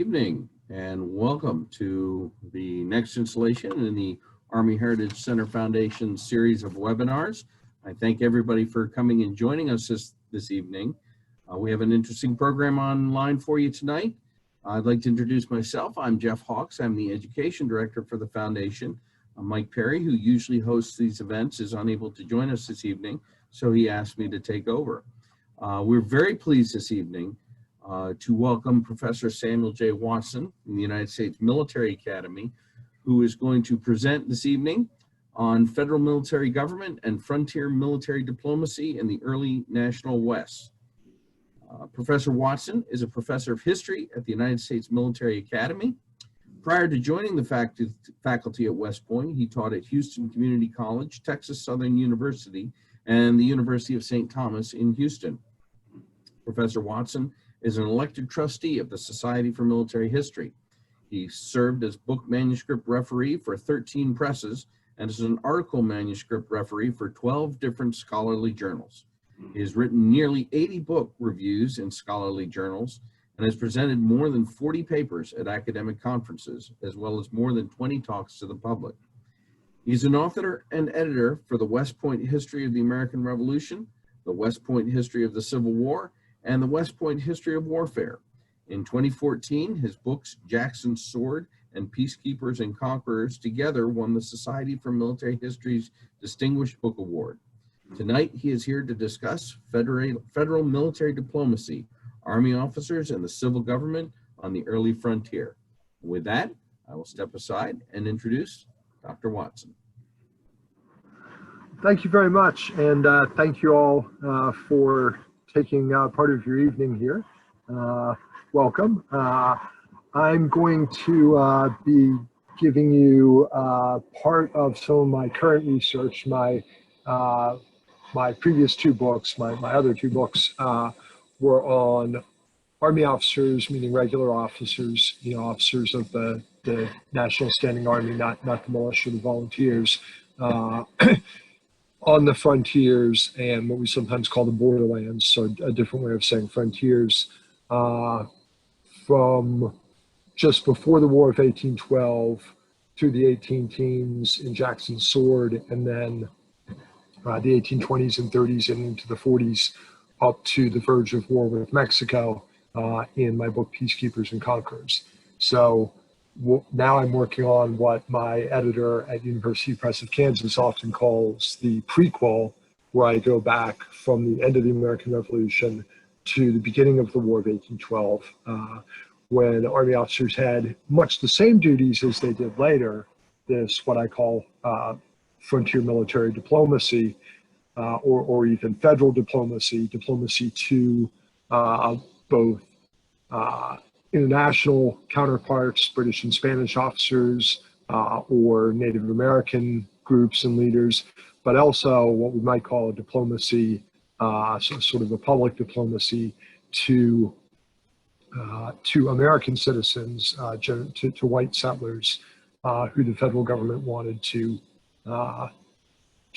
Evening and welcome to the next installation in the Army Heritage Center Foundation series of webinars. I thank everybody for coming and joining us this evening. We have an interesting program online for you tonight. I'd like to introduce myself. I'm Jeff Hawks. I'm the Education Director for the Foundation. Mike Perry, who usually hosts these events, is unable to join us this evening, so he asked me to take over. We're very pleased this evening to welcome Professor Samuel J. Watson from the United States Military Academy, who is going to present this evening on federal military government and frontier military diplomacy in the early National West. Professor Watson is a professor of history at the United States Military Academy. Prior to joining the faculty at West Point, he taught at Houston Community College, Texas Southern University, and the University of St. Thomas in Houston. Professor Watson is an elected trustee of the Society for Military History. He served as book manuscript referee for 13 presses and as an article manuscript referee for 12 different scholarly journals. He has written nearly 80 book reviews in scholarly journals and has presented more than 40 papers at academic conferences, as well as more than 20 talks to the public. He's an author and editor for the West Point History of the American Revolution, the West Point History of the Civil War, and the West Point History of Warfare. In 2014, his books Jackson's Sword and Peacekeepers and Conquerors together won the Society for Military History's Distinguished Book Award. Tonight, he is here to discuss federal military diplomacy, Army officers, and the civil government on the early frontier. With that, I will step aside and introduce Dr. Watson. Thank you very much, and thank you all for taking part of your evening here. Welcome. I'm going to be giving you part of some of my current research. My previous two books, my other two books, were on Army officers, meaning regular officers, officers of the National Standing Army, not the militia, the volunteers, on the frontiers and what we sometimes call the borderlands, so a different way of saying frontiers, from just before the War of 1812 through the 18-teens in Jackson's Sword, and then the 1820s and 30s and into the 40s up to the verge of war with Mexico in my book Peacekeepers and Conquerors. So now I'm working on what my editor at University Press of Kansas often calls the prequel, where I go back from the end of the American Revolution to the beginning of the War of 1812, when Army officers had much the same duties as they did later, this what I call frontier military diplomacy, or even federal diplomacy to both international counterparts, British and Spanish officers, or Native American groups and leaders, but also what we might call a diplomacy, so sort of a public diplomacy to American citizens, to white settlers, who the federal government wanted to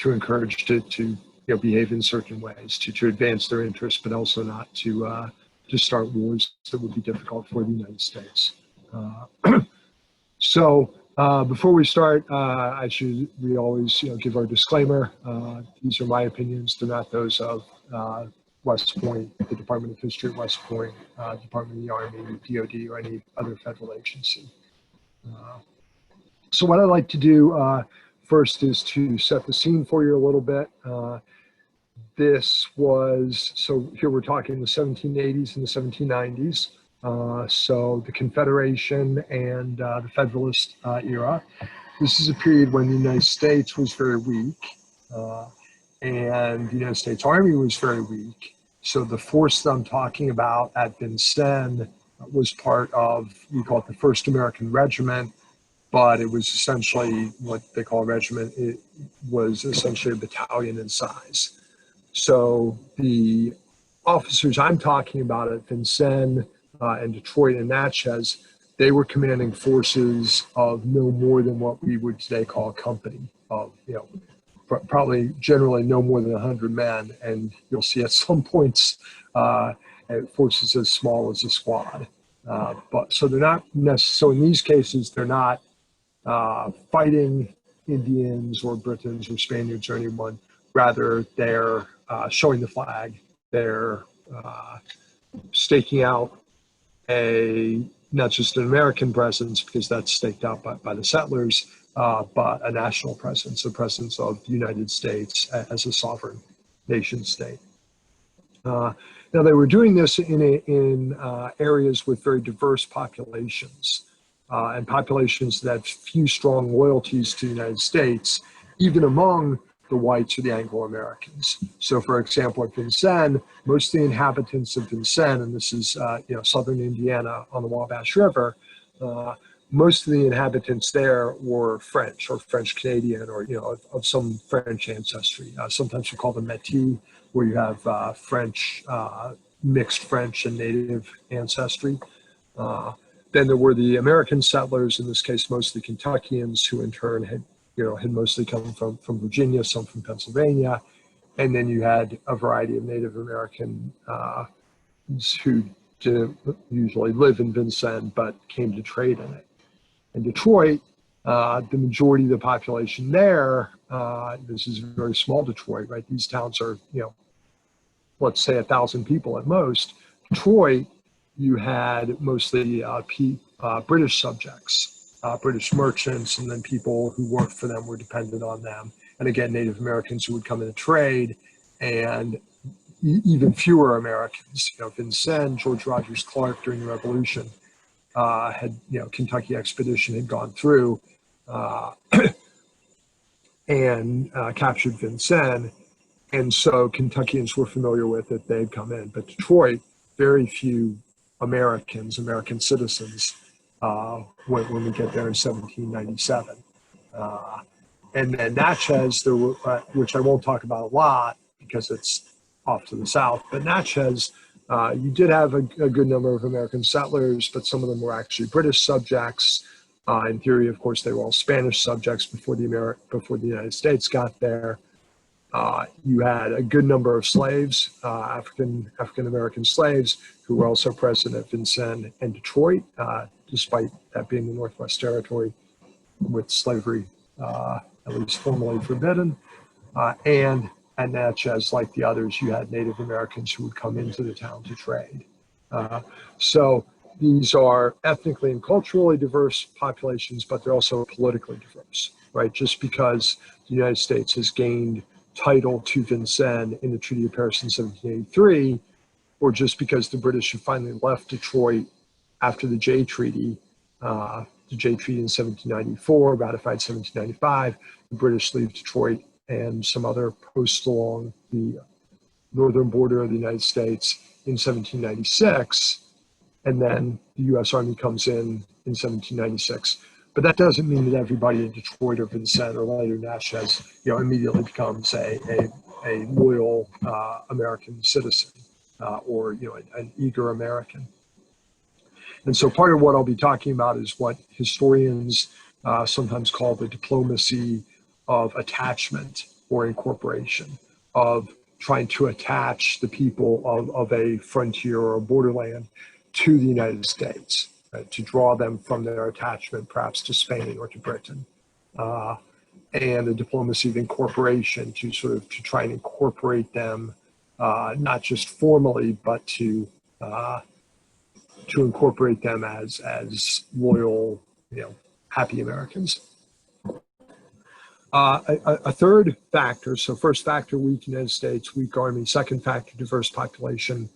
encourage to behave in certain ways, to advance their interests, but also not to start wars that would be difficult for the United States. So before we start, we always give our disclaimer. These are my opinions. They're not those of West Point, the Department of History at West Point, Department of the Army, DOD, or any other federal agency. So what I'd like to do first is to set the scene for you a little bit. So here we're talking the 1780s and the 1790s. So the Confederation and the Federalist era. This is a period when the United States was very weak, and the United States Army was very weak. So the force that I'm talking about at Vincennes was part of, we call it the 1st American Regiment, but it was essentially what they call a regiment. It was essentially a battalion in size. So the officers I'm talking about at Vincennes and Detroit and Natchez, they were commanding forces of no more than what we would today call a company of, probably generally no more than 100 men. And you'll see at some points forces as small as a squad. But so they're not necessarily, so in these cases, they're not fighting Indians or Britons or Spaniards or anyone. Rather, they're showing the flag. They're staking out not just an American presence, because that's staked out by the settlers, but a national presence, a presence of the United States as a sovereign nation state. Now, they were doing this in areas with very diverse populations, and populations that have few strong loyalties to the United States, even among the whites or the Anglo-Americans. So, for example, at Vincennes, most of the inhabitants of Vincennes, and this is southern Indiana on the Wabash River, most of the inhabitants there were French or French Canadian, or of some French ancestry. Sometimes we call them Métis, where you have French, mixed French and native ancestry. Then there were the American settlers, in this case mostly Kentuckians, who in turn had mostly come from Virginia, some from Pennsylvania, and then you had a variety of Native American who didn't usually live in Vincennes but came to trade in it. In Detroit, the majority of the population there, this is very small Detroit, right? These towns are, let's say 1,000 people at most. Detroit, you had mostly British subjects, British merchants, and then people who worked for them were dependent on them. And again, Native Americans who would come in to trade, and even fewer Americans. Vincennes, George Rogers Clark during the Revolution had, Kentucky expedition had gone through and captured Vincennes. And so Kentuckians were familiar with it. They'd come in. But Detroit, very few Americans, American citizens, when we get there in 1797. And then Natchez, which I won't talk about a lot because it's off to the south, but Natchez, you did have a good number of American settlers, but some of them were actually British subjects. In theory, of course, they were all Spanish subjects before the United States got there. You had a good number of slaves, African American slaves, who were also present at Vincennes and Detroit, despite that being the Northwest Territory, with slavery at least formally forbidden. And at Natchez, like the others, you had Native Americans who would come into the town to trade. So these are ethnically and culturally diverse populations, but they're also politically diverse, right? Just because the United States has gained title to Vincennes in the Treaty of Paris in 1783, or just because the British have finally left Detroit after the Jay Treaty, in 1794, ratified 1795, the British leave Detroit and some other posts along the northern border of the United States in 1796, and then the U.S. Army comes in 1796. But that doesn't mean that everybody in Detroit or Vincennes or later Natchez, immediately becomes a loyal American citizen or an eager American. And so part of what I'll be talking about is what historians sometimes call the diplomacy of attachment or incorporation, of trying to attach the people of a frontier or a borderland to the United States, right, to draw them from their attachment perhaps to Spain or to Britain. And the diplomacy of incorporation to try and incorporate them, not just formally, but to incorporate them as loyal, happy Americans. A third factor, so first factor, weak United States, weak Army. Second factor, diverse population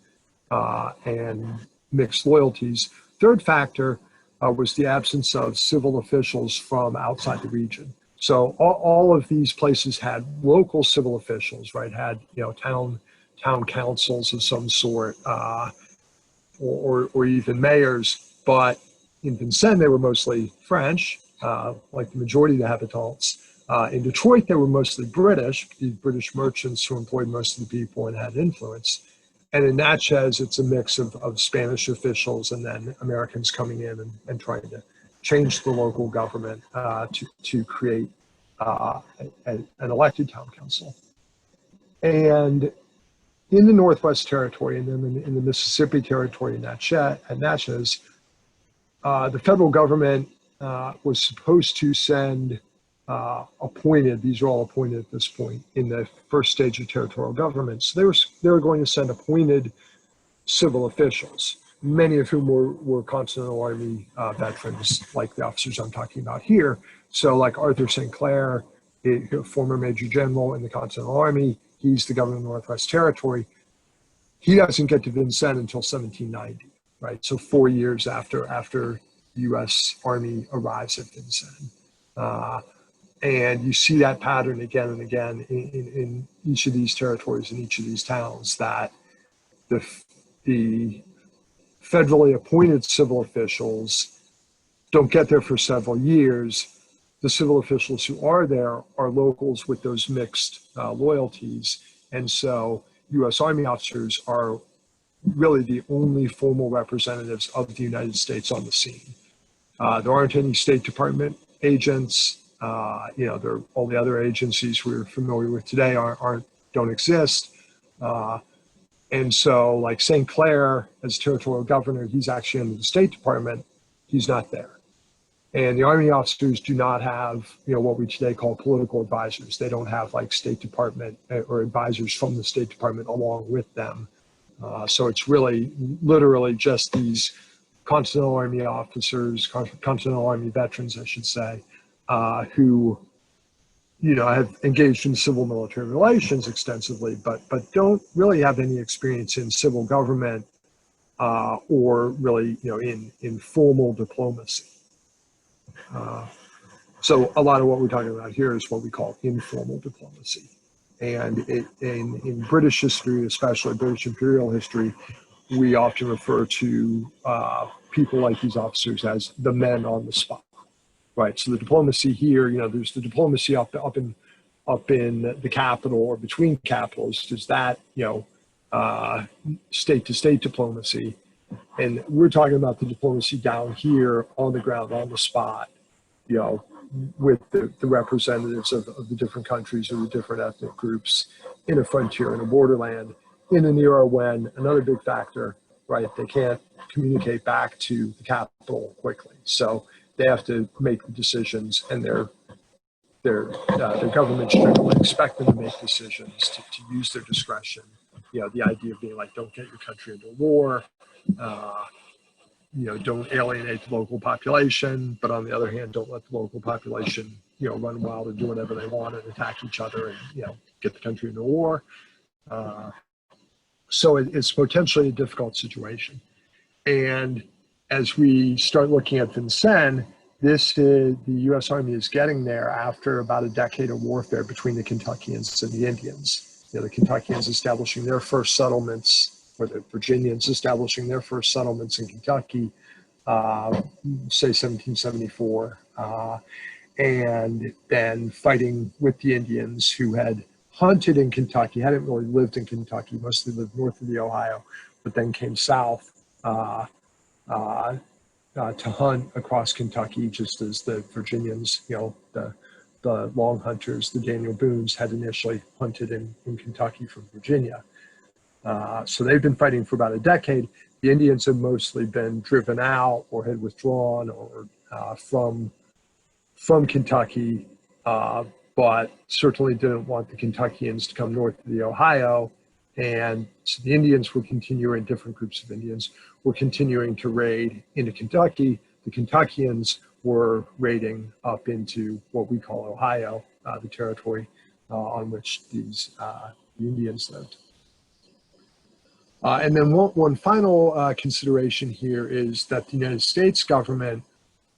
and mixed loyalties. Third factor was the absence of civil officials from outside the region. So all of these places had local civil officials, right? Had town councils of some sort, or even mayors. But in Vincennes, they were mostly French, like the majority of the inhabitants. In Detroit, they were mostly British, the British merchants who employed most of the people and had influence. And in Natchez, it's a mix of Spanish officials and then Americans coming in and trying to change the local government to create an elected town council. And in the Northwest Territory and then in the Mississippi Territory at Natchez, the federal government was supposed to send appointed, these are all appointed at this point in the first stage of territorial government. So they were going to send appointed civil officials, many of whom were Continental Army veterans, like the officers I'm talking about here. So like Arthur St. Clair, a former Major General in the Continental Army, he's the governor of the Northwest Territory. He doesn't get to Vincennes until 1790, right? So 4 years after the U.S. Army arrives at Vincennes. And you see that pattern again and again in each of these territories, in each of these towns, that the federally appointed civil officials don't get there for several years. The civil officials who are there are locals with those mixed loyalties. And so U.S. Army officers are really the only formal representatives of the United States on the scene. There aren't any State Department agents. All the other agencies we're familiar with today don't exist. And so like St. Clair, as territorial governor, he's actually under the State Department. He's not there. And the Army officers do not have, what we today call political advisors. They don't have like State Department or advisors from the State Department along with them. So it's really literally just these Continental Army officers, Continental Army veterans, I should say, who, have engaged in civil military relations extensively, but don't really have any experience in civil government or really, in formal diplomacy. So a lot of what we're talking about here is what we call informal diplomacy. And in British history, especially British imperial history, we often refer to people like these officers as the men on the spot, right? So the diplomacy here, there's the diplomacy up in the capital or between capitals. There's that, state to state diplomacy. And we're talking about the diplomacy down here on the ground, on the spot, with the representatives of the different countries or the different ethnic groups in a frontier, in a borderland, in an era when another big factor, right, they can't communicate back to the capital quickly. So they have to make the decisions, and their governments generally expect them to make decisions to use their discretion. The idea of being like, don't get your country into war, don't alienate the local population, but on the other hand, don't let the local population, run wild and do whatever they want and attack each other and, get the country into war. So it's potentially a difficult situation. And as we start looking at Vincennes, the U.S. Army is getting there after about a decade of warfare between the Kentuckians and the Indians. The Kentuckians establishing their first settlements, or the Virginians establishing their first settlements in Kentucky, say 1774, and then fighting with the Indians who had hunted in Kentucky, hadn't really lived in Kentucky, mostly lived north of the Ohio, but then came south to hunt across Kentucky, just as the Virginians, the Long Hunters, the Daniel Boones had initially hunted in Kentucky from Virginia. So they've been fighting for about a decade. The Indians have mostly been driven out or had withdrawn or from Kentucky, but certainly didn't want the Kentuckians to come north of the Ohio. And so the Indians were continuing, different groups of Indians were continuing to raid into Kentucky. The Kentuckians were raiding up into what we call Ohio, the territory on which these the Indians lived. And then one final consideration here is that the United States government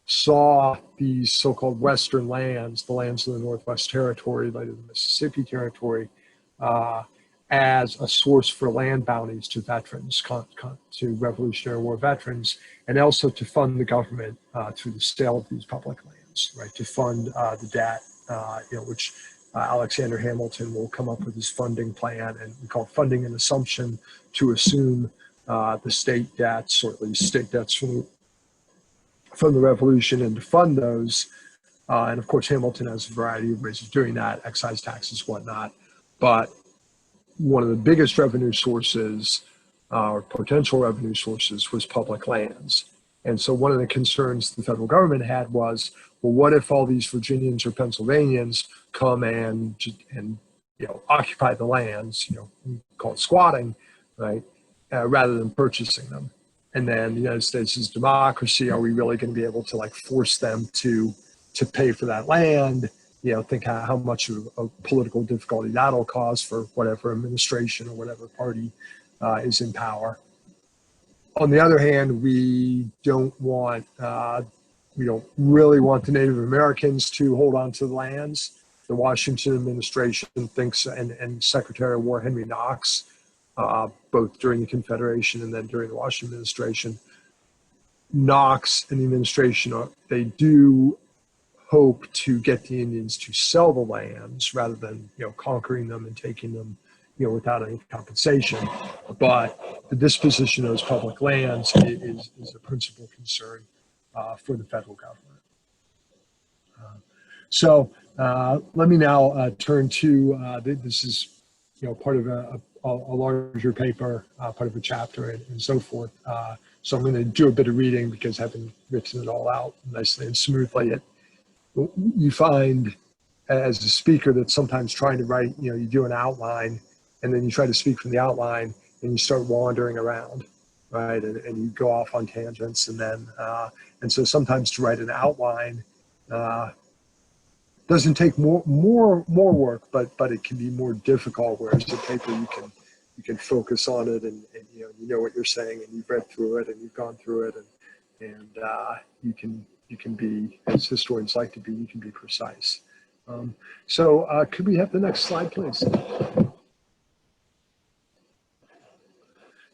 saw these so-called Western lands, the lands of the Northwest Territory, later the Mississippi Territory, as a source for land bounties to veterans, to Revolutionary War veterans, and also to fund the government through the sale of these public lands, right, to fund the debt, which Alexander Hamilton will come up with his funding plan, and we call funding an assumption to assume the state debts, or at least state debts from the Revolution, and to fund those. And of course, Hamilton has a variety of ways of doing that, excise taxes, whatnot. But one of the biggest revenue sources, or potential revenue sources, was public lands. And so one of the concerns the federal government had was, well, what if all these Virginians or Pennsylvanians come and occupy the lands, we call it squatting, right, rather than purchasing them. And then the United States' democracy, are we really going to be able to like force them to pay for that land? Think how much of a political difficulty that'll cause for whatever administration or whatever party is in power. On the other hand, we don't really want the Native Americans to hold on to the lands. The Washington administration thinks, and Secretary of War Henry Knox, both during the Confederation and then during the Washington administration, Knox and the administration, they do hope to get the Indians to sell the lands rather than conquering them and taking them without any compensation. But the disposition of those public lands is a principal concern for the federal government. So let me now turn to this is part of a larger paper, part of a chapter, and so forth. So I'm going to do a bit of reading because having written it all out nicely and smoothly, you find as a speaker that sometimes trying to write, you do an outline and then you try to speak from the outline and you start wandering around, right? And you go off on tangents, and then and so sometimes to write an outline doesn't take more work, but it can be more difficult. Whereas the paper, you can focus on it, and you know what you're saying, and you've read through it, and you've gone through it, and you can be, as historians like to be, you can be precise. So could we have the next slide, please?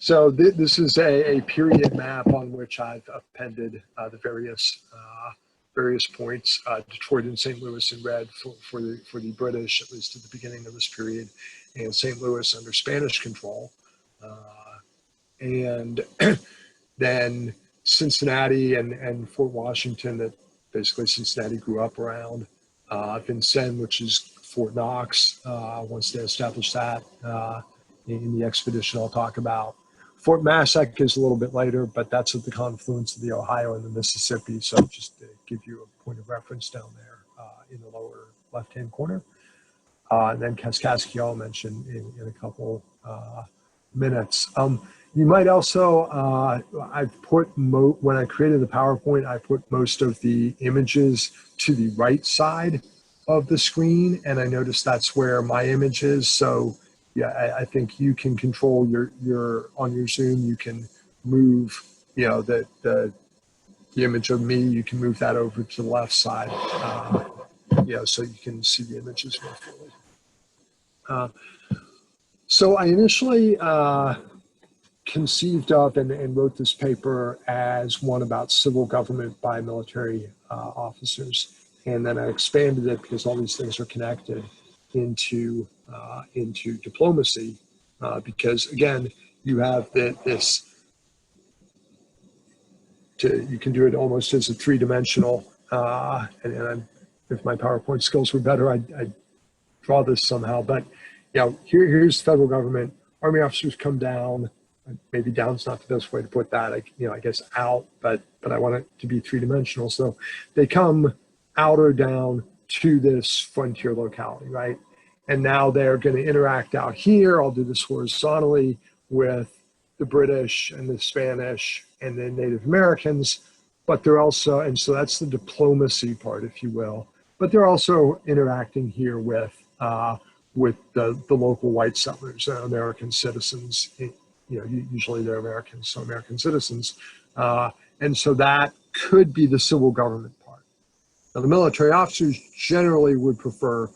So this is a period map on which I've appended the various points, Detroit and St. Louis in red for the British, at least at the beginning of this period, and St. Louis under Spanish control. And then Cincinnati and Fort Washington, that basically Cincinnati grew up around. Vincennes, which is Fort Knox, once they established that in the expedition I'll talk about. Fort Massac is a little bit later, but that's at the confluence of the Ohio and the Mississippi. So just to give you a point of reference down there in the lower left-hand corner. And then Kaskaskia I'll mention in a couple minutes. You might also, I've put, when I created the PowerPoint, I put most of the images to the right side of the screen, and I noticed that's where my image is. So yeah, I think you can control your on your Zoom, you can move, the image of me, you can move that over to the left side, so you can see the images more fully. So I initially conceived of and wrote this paper as one about civil government by military officers. And then I expanded it, because all these things are connected, into diplomacy, because again, you have you can do it almost as a three-dimensional, and if my PowerPoint skills were better, I'd draw this somehow. But here's the federal government. Army officers come down. Maybe down's not the best way to put that. I guess out, but I want it to be three-dimensional. So they come out or down to this frontier locality, right? And now they're going to interact out here. I'll do this horizontally with the British and the Spanish and the Native Americans, but they're also, and so that's the diplomacy part, if you will, but they're also interacting here with the local white settlers, American citizens. Usually they're Americans, so American citizens. And so that could be the civil government part. Now, the military officers generally would prefer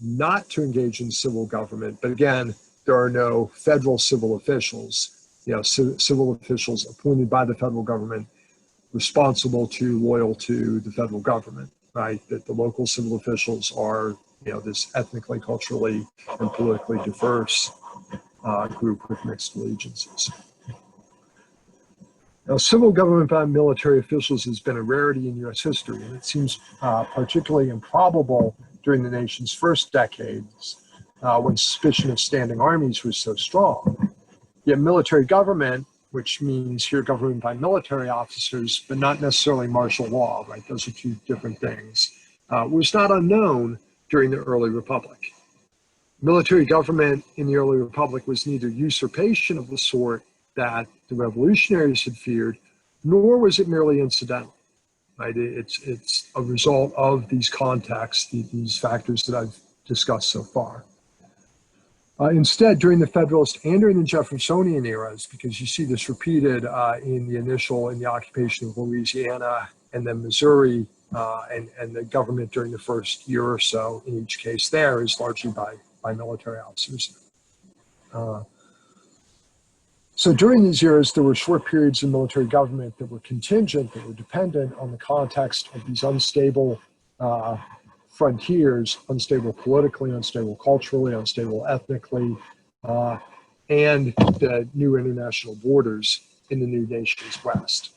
not to engage in civil government, but again, there are no federal civil officials, civil officials appointed by the federal government, responsible loyal to the federal government, right? That the local civil officials are, this ethnically, culturally, and politically diverse group with mixed allegiances. Now, civil government by military officials has been a rarity in U.S. history, and it seems particularly improbable during the nation's first decades, when suspicion of standing armies was so strong. Yet military government which means here government by military officers, but not necessarily martial law, right? Those are two different things, was not unknown during the early republic. Military government in the early republic was neither usurpation of the sort that the revolutionaries had feared, nor was it merely incidental, right? It's a result of these contexts, these factors that I've discussed so far. Instead, during the Federalist and during the Jeffersonian eras, because you see this repeated in the occupation of Louisiana and then Missouri, and the government during the first year or so in each case there is largely by military officers. So during these years, there were short periods of military government that were contingent, that were dependent on the context of these unstable frontiers, unstable politically, unstable culturally, unstable ethnically, and the new international borders in the new nation's West.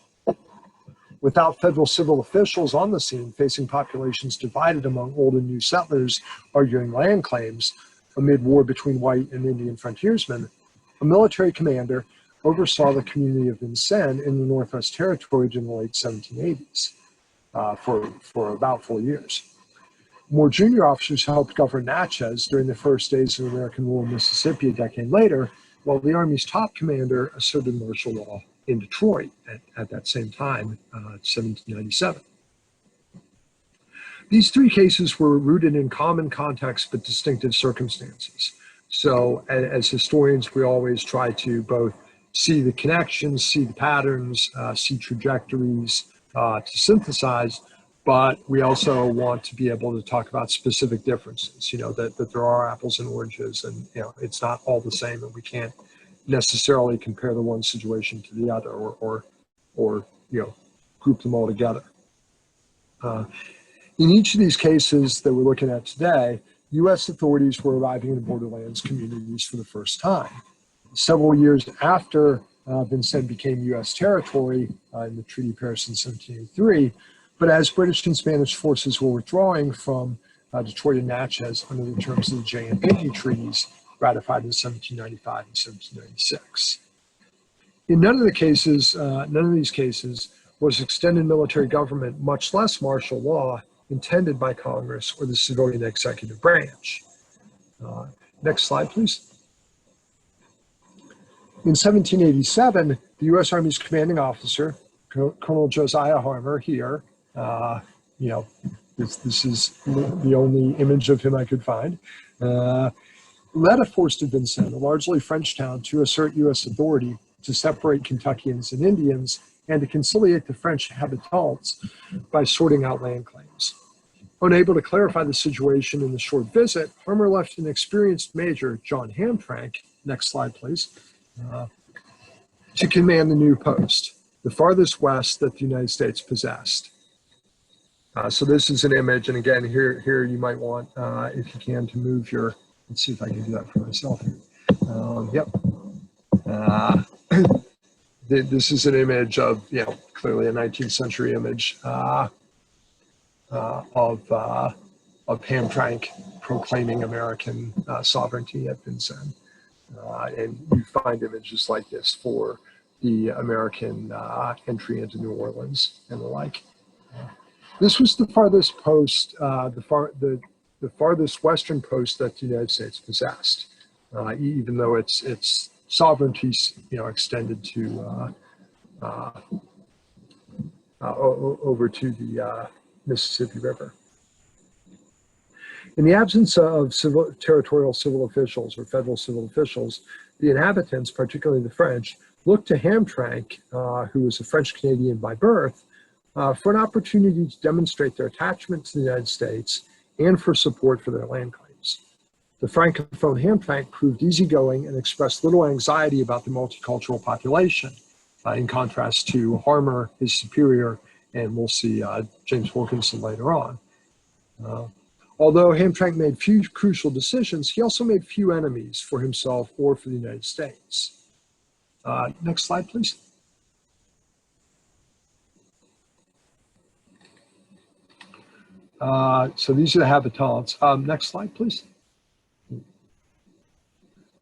Without federal civil officials on the scene facing populations divided among old and new settlers arguing land claims amid war between white and Indian frontiersmen, a military commander oversaw the community of Vincennes in the Northwest Territories in the late 1780s for about 4 years. More junior officers helped govern Natchez during the first days of American rule in Mississippi a decade later, while the Army's top commander asserted martial law in Detroit at that same time, 1797. These three cases were rooted in common context but distinctive circumstances. So as historians, we always try to both see the connections, see the patterns, see trajectories to synthesize, but we also want to be able to talk about specific differences, that there are apples and oranges, and it's not all the same, and we can't necessarily compare the one situation to the other or group them all together. In each of these cases that we're looking at today, U.S. authorities were arriving in borderlands communities for the first time. Several years after Vincennes became U.S. territory in the Treaty of Paris in 1783, but as British and Spanish forces were withdrawing from Detroit and Natchez under the terms of the JAMES treaties ratified in 1795 and 1796. In none of these cases was extended military government, much less martial law, intended by Congress or the civilian executive branch. Next slide, please. In 1787, the U.S. Army's commanding officer, Colonel Josiah Harmar here, this is the only image of him I could find, led a force to Vincennes, a largely French town, to assert U.S. authority to separate Kentuckians and Indians and to conciliate the French inhabitants by sorting out land claims. Unable to clarify the situation in the short visit, Harmar left an experienced Major John Hamtramck, next slide please, to command the new post, the farthest west that the United States possessed. So this is an image, and again, here you might want, if you can, to move your, let's see if I can do that for myself. Yep. This is an image of, clearly a 19th century image of Hamtramck proclaiming American sovereignty at Vincennes. And you find images like this for the American entry into New Orleans and the like. This was the farthest post, the farthest western post that the United States possessed, even though its sovereignty, extended to over to the Mississippi River. In the absence of territorial civil officials or federal civil officials, the inhabitants, particularly the French, looked to Hamtramck, who was a French Canadian by birth, for an opportunity to demonstrate their attachment to the United States and for support for their land claims. The Francophone Hamtramck proved easygoing and expressed little anxiety about the multicultural population, in contrast to Harmar, his superior, and we'll see James Wilkinson later on. Although Hamtramck made few crucial decisions, he also made few enemies for himself or for the United States. Next slide, please. So these are the habitants. Next slide, please.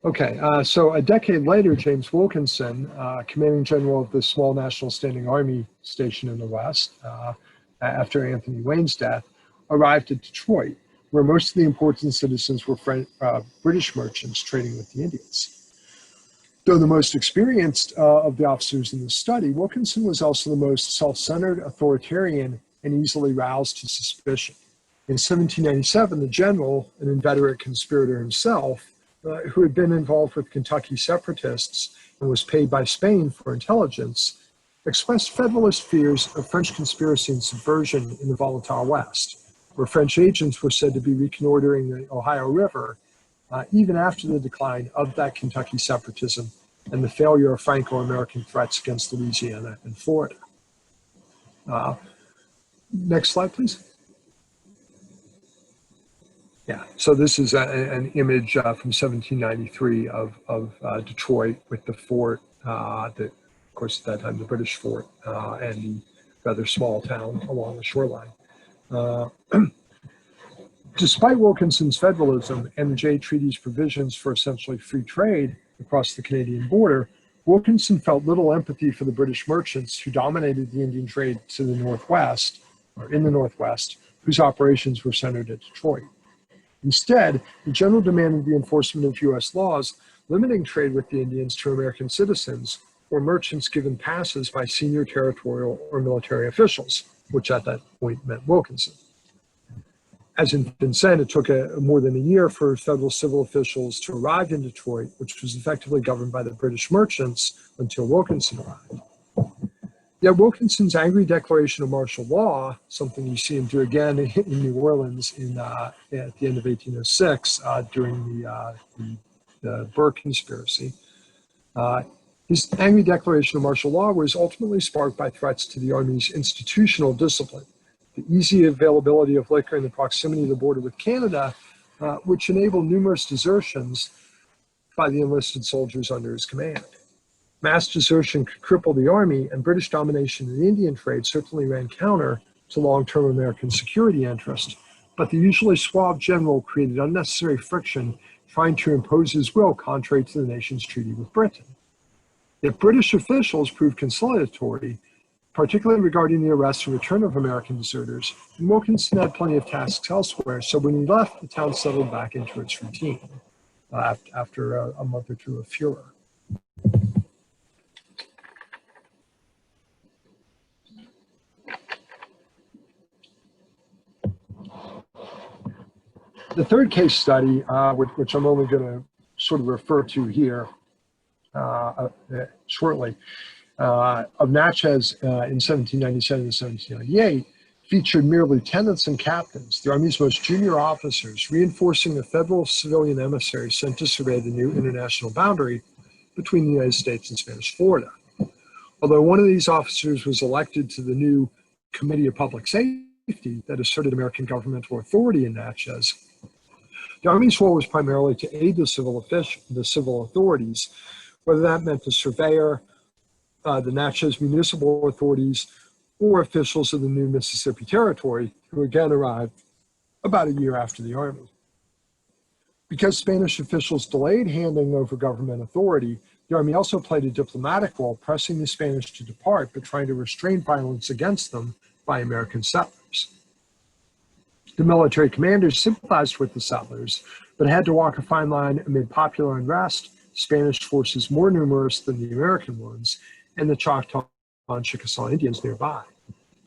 Okay, so a decade later, James Wilkinson, commanding general of the small National Standing Army station in the West, after Anthony Wayne's death, arrived at Detroit, where most of the important citizens were British merchants trading with the Indians. Though the most experienced of the officers in the study, Wilkinson was also the most self-centered, authoritarian, and easily roused to suspicion. In 1797, the general, an inveterate conspirator himself, who had been involved with Kentucky separatists and was paid by Spain for intelligence, expressed Federalist fears of French conspiracy and subversion in the volatile West, where French agents were said to be reconnoitering the Ohio River, even after the decline of that Kentucky separatism and the failure of Franco-American threats against Louisiana and Florida. Next slide, please. Yeah, so this is an image from 1793 of Detroit with the fort, of course at that time the British fort, and the rather small town along the shoreline. Despite Wilkinson's federalism and the Jay Treaty's provisions for essentially free trade across the Canadian border, Wilkinson felt little empathy for the British merchants who dominated the Indian trade to the Northwest, or in the Northwest, whose operations were centered at Detroit. Instead, the general demanded the enforcement of U.S. laws limiting trade with the Indians to American citizens or merchants given passes by senior territorial or military officials, which at that point meant Wilkinson. As in Vincennes, it took more than a year for federal civil officials to arrive in Detroit, which was effectively governed by the British merchants until Wilkinson arrived. Yet Wilkinson's angry declaration of martial law, something you see him do again in New Orleans at the end of 1806 during the Burr conspiracy, his angry declaration of martial law was ultimately sparked by threats to the Army's institutional discipline, the easy availability of liquor and the proximity of the border with Canada, which enabled numerous desertions by the enlisted soldiers under his command. Mass desertion could cripple the Army, and British domination in the Indian trade certainly ran counter to long-term American security interests, but the usually suave general created unnecessary friction trying to impose his will contrary to the nation's treaty with Britain. Yet British officials proved conciliatory, particularly regarding the arrest and return of American deserters, and Wilkinson had plenty of tasks elsewhere, so when he left, the town settled back into its routine after a month or two of furor. The third case study, which I'm only going to sort of refer to here shortly, of Natchez in 1797 and 1798, featured mere lieutenants and captains, the Army's most junior officers, reinforcing the federal civilian emissaries sent to survey the new international boundary between the United States and Spanish Florida. Although one of these officers was elected to the new Committee of Public Safety that asserted American governmental authority in Natchez, the Army's role was primarily to aid the civil authorities, whether that meant the surveyor, the Natchez municipal authorities, or officials of the new Mississippi Territory, who again arrived about a year after the Army. Because Spanish officials delayed handing over government authority, the Army also played a diplomatic role, pressing the Spanish to depart, but trying to restrain violence against them by American settlers. The military commanders sympathized with the settlers, but had to walk a fine line amid popular unrest, Spanish forces more numerous than the American ones, and the Choctaw and Chickasaw Indians nearby.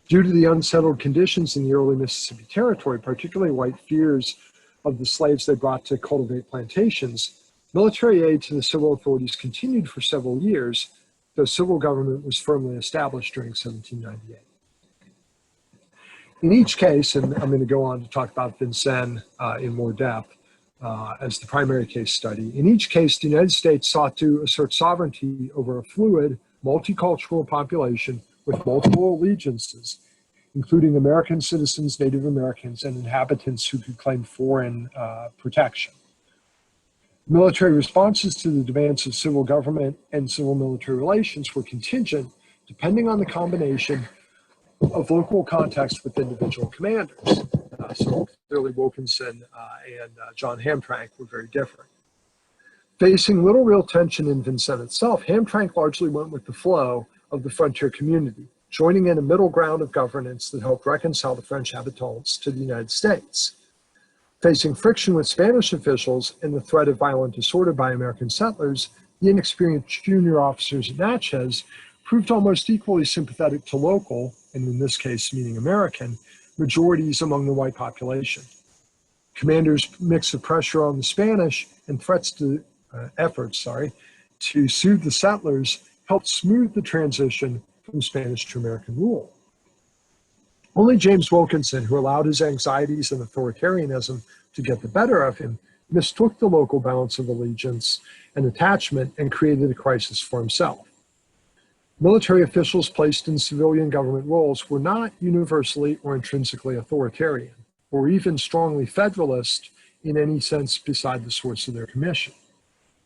Due to the unsettled conditions in the early Mississippi Territory, particularly white fears of the slaves they brought to cultivate plantations, military aid to the civil authorities continued for several years, though civil government was firmly established during 1798. In each case, and I'm going to go on to talk about Vincennes in more depth as the primary case study, in each case, the United States sought to assert sovereignty over a fluid, multicultural population with multiple allegiances, including American citizens, Native Americans, and inhabitants who could claim foreign protection. Military responses to the demands of civil government and civil-military relations were contingent, depending on the combination of local context with individual commanders. So clearly Wilkinson and John Hamtramck were very different. Facing little real tension in Vincennes itself, Hamtramck largely went with the flow of the frontier community, joining in a middle ground of governance that helped reconcile the French habitants to the United States. Facing friction with Spanish officials and the threat of violent disorder by American settlers, the inexperienced junior officers at Natchez proved almost equally sympathetic to local, and in this case meaning American, majorities among the white population. Commanders' mix of pressure on the Spanish and efforts to soothe the settlers helped smooth the transition from Spanish to American rule. Only James Wilkinson, who allowed his anxieties and authoritarianism to get the better of him, mistook the local balance of allegiance and attachment and created a crisis for himself. Military officials placed in civilian government roles were not universally or intrinsically authoritarian, or even strongly federalist in any sense beside the source of their commission.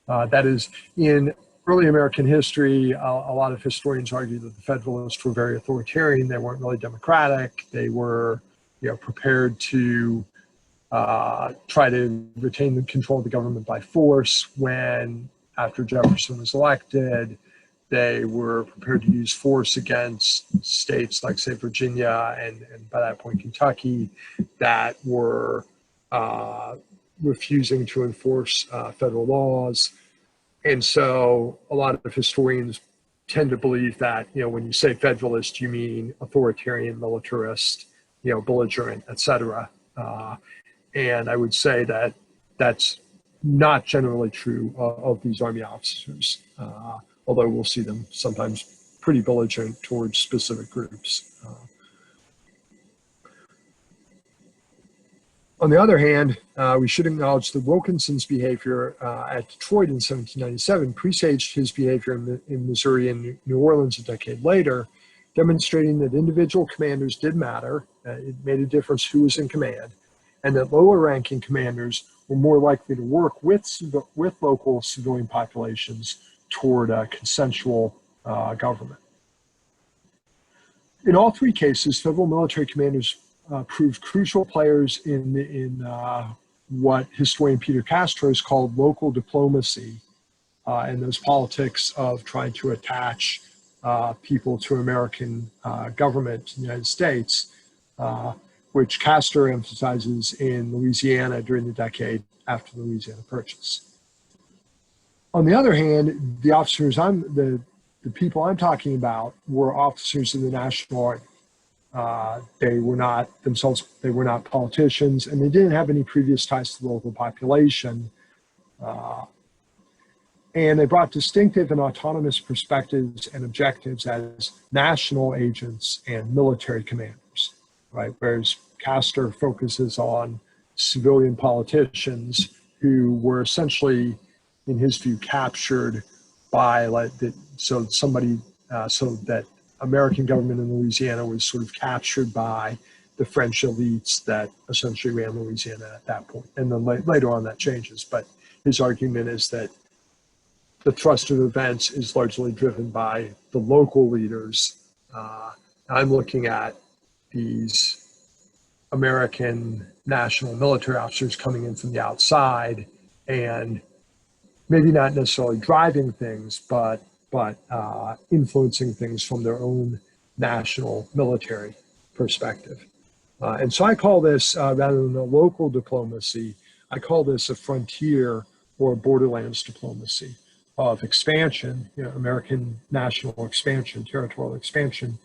That is, in early American history, a lot of historians argue that the Federalists were very authoritarian. They weren't really democratic. They were, prepared to try to retain the control of the government by force. When, after Jefferson was elected, they were prepared to use force against states like, say, Virginia and by that point Kentucky, that were refusing to enforce federal laws. And so a lot of historians tend to believe that, when you say federalist, you mean authoritarian, militarist, belligerent, etc. And I would say that that's not generally true of these Army officers, although we'll see them sometimes pretty belligerent towards specific groups. On the other hand, we should acknowledge that Wilkinson's behavior at Detroit in 1797 presaged his behavior in Missouri and New Orleans a decade later, demonstrating that individual commanders did matter. It made a difference who was in command, and that lower-ranking commanders were more likely to work with local civilian populations toward a consensual government. In all three cases, federal military commanders proved crucial players in what historian Peter Castro has called local diplomacy, and those politics of trying to attach people to American government in the United States, which Castro emphasizes in Louisiana during the decade after the Louisiana Purchase. On the other hand, the officers the people I'm talking about were officers in the National Army. They were not politicians, and they didn't have any previous ties to the local population. And they brought distinctive and autonomous perspectives and objectives as national agents and military commanders, right? Whereas Castor focuses on civilian politicians who were essentially, in his view, captured by so that American government in Louisiana was sort of captured by the French elites that essentially ran Louisiana at that point. And then later on that changes. But his argument is that the thrust of events is largely driven by the local leaders. I'm looking at these American national military officers coming in from the outside and maybe not necessarily driving things, but influencing things from their own national military perspective. And so I call this, rather than a local diplomacy, I call this a frontier or borderlands diplomacy of expansion, American national expansion, territorial expansion,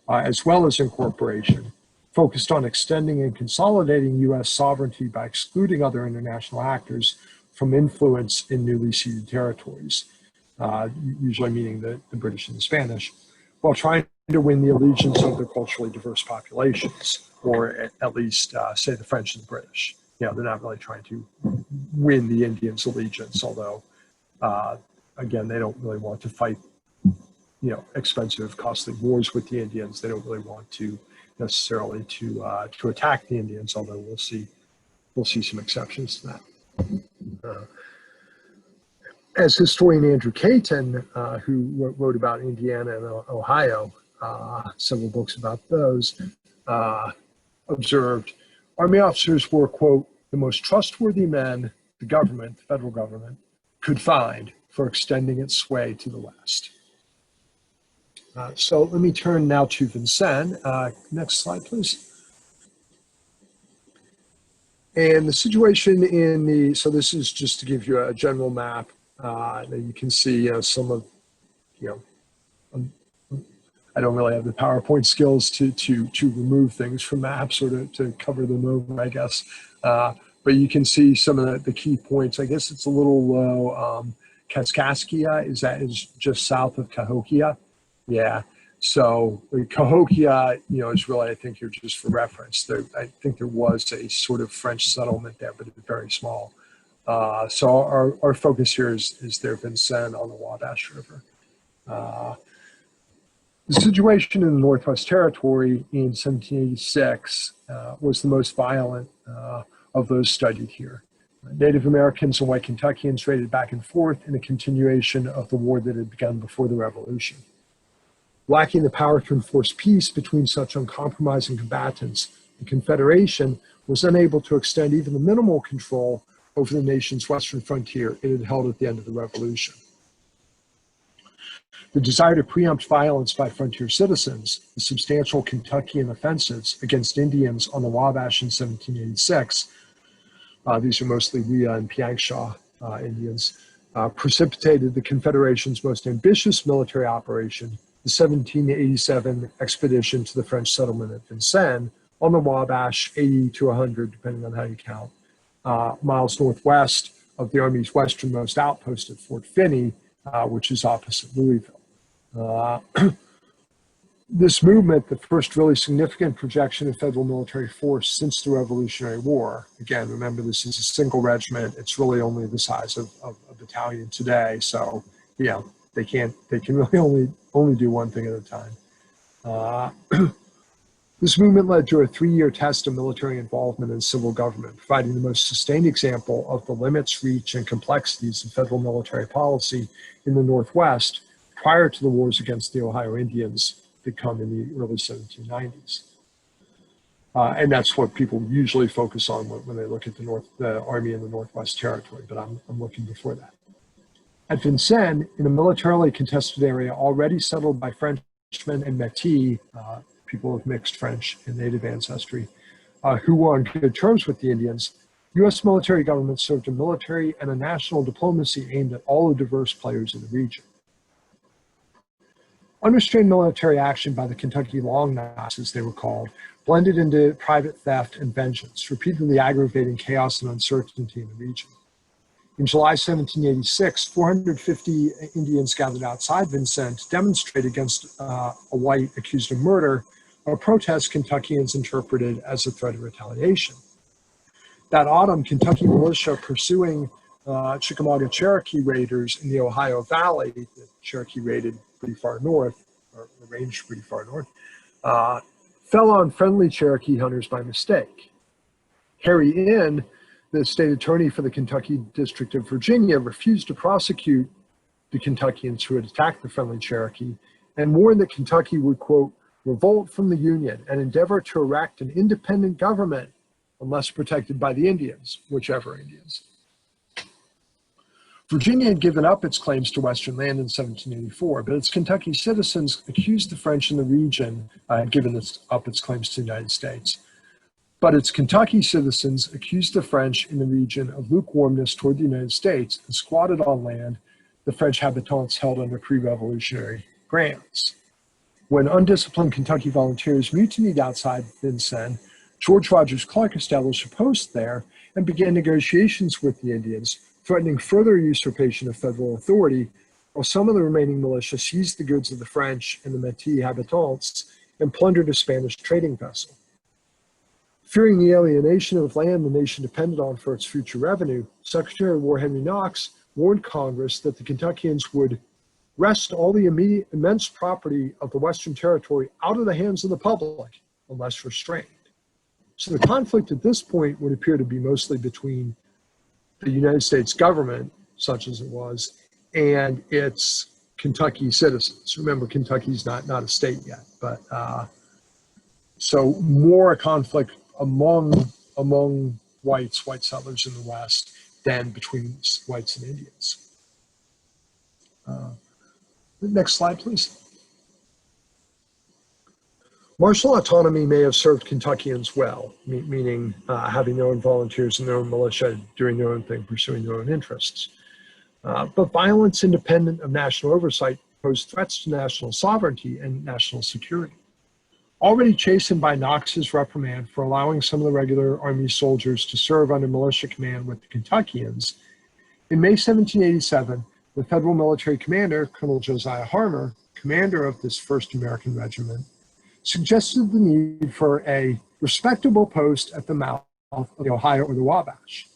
as well as incorporation, focused on extending and consolidating U.S. sovereignty by excluding other international actors from influence in newly ceded territories, usually meaning the British and the Spanish, while trying to win the allegiance of their culturally diverse populations, or at least, say, the French and the British. They're not really trying to win the Indians' allegiance, although, again, they don't really want to fight, expensive, costly wars with the Indians. They don't really want to necessarily to attack the Indians, although we'll see some exceptions to that. As historian Andrew Caton, who wrote about Indiana and Ohio, several books about those, observed, Army officers were, quote, the most trustworthy men the government, the federal government, could find for extending its sway to the west. So let me turn now to Vincennes. Next slide, please. And the situation in the, so this is just to give you a general map. You can see some of, I don't really have the PowerPoint skills to remove things from maps or to cover them over, I guess. But you can see some of the key points. I guess it's a little low. Kaskaskia is just south of Cahokia. Yeah. So Cahokia, is really, I think here just for reference. I think there was a sort of French settlement there, but it's very small. So our focus here is there Vincennes on the Wabash River. The situation in the Northwest Territory in 1786 was the most violent of those studied here. Native Americans and white Kentuckians traded back and forth in a continuation of the war that had begun before the Revolution. Lacking the power to enforce peace between such uncompromising combatants, the Confederation was unable to extend even the minimal control over the nation's western frontier it had held at the end of the Revolution. The desire to preempt violence by frontier citizens, the substantial Kentuckian offensives against Indians on the Wabash in 1786, these are mostly Wea and Piankeshaw Indians, precipitated the Confederation's most ambitious military operation, the 1787 expedition to the French settlement at Vincennes on the Wabash, 80 to 100, depending on how you count, miles northwest of the Army's westernmost outpost at Fort Finney, which is opposite Louisville. This movement, the first really significant projection of federal military force since the Revolutionary War. Again, remember, this is a single regiment. It's really only the size of a battalion today. So, they can really only do one thing at a time. This movement led to a 3-year test of military involvement in civil government, providing the most sustained example of the limits, reach, and complexities of federal military policy in the Northwest prior to the wars against the Ohio Indians that come in the early 1790s. And that's what people usually focus on when they look at the Army in the Northwest Territory, but I'm looking before that. At Vincennes, in a militarily contested area already settled by Frenchmen and Métis, people of mixed French and native ancestry, who were on good terms with the Indians, U.S. military government served a military and a national diplomacy aimed at all the diverse players in the region. Unrestrained military action by the Kentucky Long Knives, as they were called, blended into private theft and vengeance, repeatedly aggravating chaos and uncertainty in the region. In July 1786, 450 Indians gathered outside Vincennes to demonstrate against a white accused of murder, a protest Kentuckians interpreted as a threat of retaliation. That autumn, Kentucky militia pursuing Chickamauga Cherokee raiders in the Ohio Valley, the Cherokee raided pretty far north, or ranged pretty far north, fell on friendly Cherokee hunters by mistake. Harry Inn, the state attorney for the Kentucky District of Virginia, refused to prosecute the Kentuckians who had attacked the friendly Cherokee and warned that Kentucky would, quote, revolt from the Union and endeavor to erect an independent government unless protected by the Indians, whichever Indians. Virginia had given up its claims to Western land in 1784, but its Kentucky citizens accused the French in the region had given up its claims to the United States. But its Kentucky citizens accused the French in the region of lukewarmness toward the United States and squatted on land the French habitants held under pre-revolutionary grants. When undisciplined Kentucky volunteers mutinied outside Vincennes, George Rogers Clark established a post there and began negotiations with the Indians, threatening further usurpation of federal authority, while some of the remaining militia seized the goods of the French and the Métis habitants and plundered a Spanish trading vessel. Fearing the alienation of land the nation depended on for its future revenue, Secretary of War Henry Knox warned Congress that the Kentuckians would wrest all the immense property of the Western Territory out of the hands of the public unless restrained. So the conflict at this point would appear to be mostly between the United States government, such as it was, and its Kentucky citizens. Remember, Kentucky's not a state yet, but so more a conflict among white settlers in the West than between whites and Indians. Next slide, please. Martial autonomy may have served Kentuckians well, meaning having their own volunteers and their own militia doing their own thing, pursuing their own interests. But violence independent of national oversight posed threats to national sovereignty and national security. Already chastened by Knox's reprimand for allowing some of the regular Army soldiers to serve under militia command with the Kentuckians, in May 1787, the federal military commander, Colonel Josiah Harmar, commander of this first American regiment, suggested the need for a respectable post at the mouth of the Ohio or the Wabash.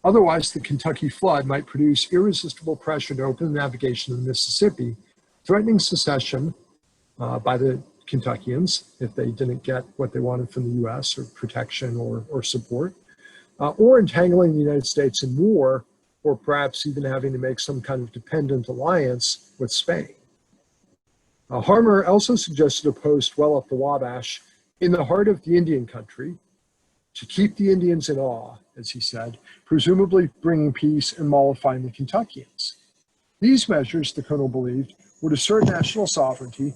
Otherwise, the Kentucky flood might produce irresistible pressure to open the navigation of the Mississippi, threatening secession by the Kentuckians if they didn't get what they wanted from the U.S. or protection or support, or entangling the United States in war, or perhaps even having to make some kind of dependent alliance with Spain. Harmar also suggested a post well up the Wabash in the heart of the Indian country to keep the Indians in awe, as he said, presumably bringing peace and mollifying the Kentuckians. These measures, the colonel believed, would assert national sovereignty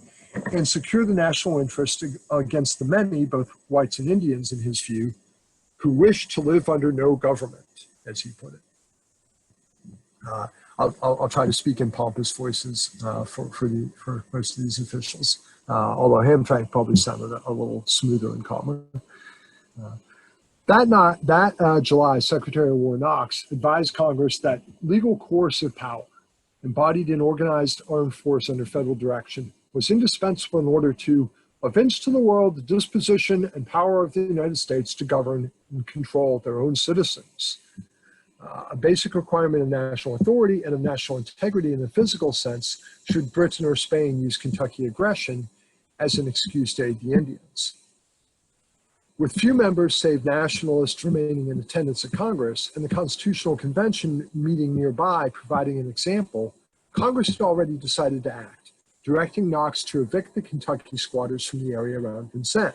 and secure the national interest against the many, both whites and Indians in his view, who wished to live under no government, as he put it. I'll try to speak in pompous voices for most of these officials, although Hamtramck probably sounded a little smoother and calmer. That July, Secretary of War Knox advised Congress that legal coercive power, embodied in organized armed force under federal direction, was indispensable in order to evince to the world the disposition and power of the United States to govern and control their own citizens. A basic requirement of national authority and of national integrity in the physical sense should Britain or Spain use Kentucky aggression as an excuse to aid the Indians. With few members save nationalists remaining in attendance at Congress and the Constitutional Convention meeting nearby providing an example, Congress had already decided to act, directing Knox to evict the Kentucky squatters from the area around Vincennes.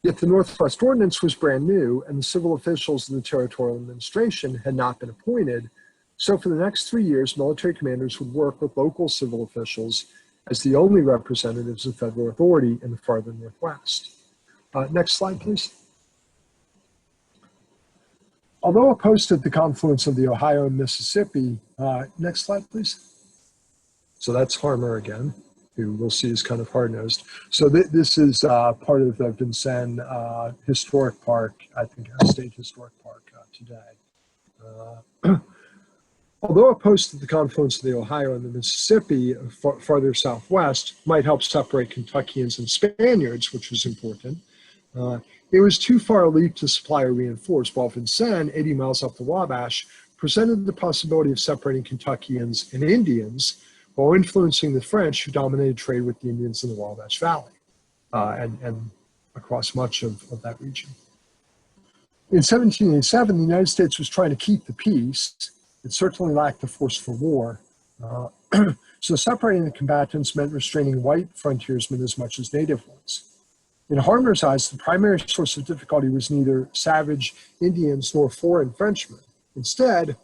Yet the Northwest Ordinance was brand new and the civil officials of the territorial administration had not been appointed, so for the next 3 years, military commanders would work with local civil officials as the only representatives of federal authority in the farther Northwest. Next slide, please. Although a post at the confluence of the Ohio and Mississippi, next slide, please. So that's Harmar again, who we'll see is kind of hard-nosed. So this is part of the Vincennes Historic Park, I think a state historic park today. Although a post at the confluence of the Ohio and the Mississippi farther southwest might help separate Kentuckians and Spaniards, which was important, it was too far a leap to supply or reinforce, while Vincennes, 80 miles up the Wabash, presented the possibility of separating Kentuckians and Indians while influencing the French who dominated trade with the Indians in the Wabash Valley and across much of that region. In 1787, the United States was trying to keep the peace. It certainly lacked the force for war. So separating the combatants meant restraining white frontiersmen as much as native ones. In Harmar's eyes, the primary source of difficulty was neither savage Indians nor foreign Frenchmen. Instead,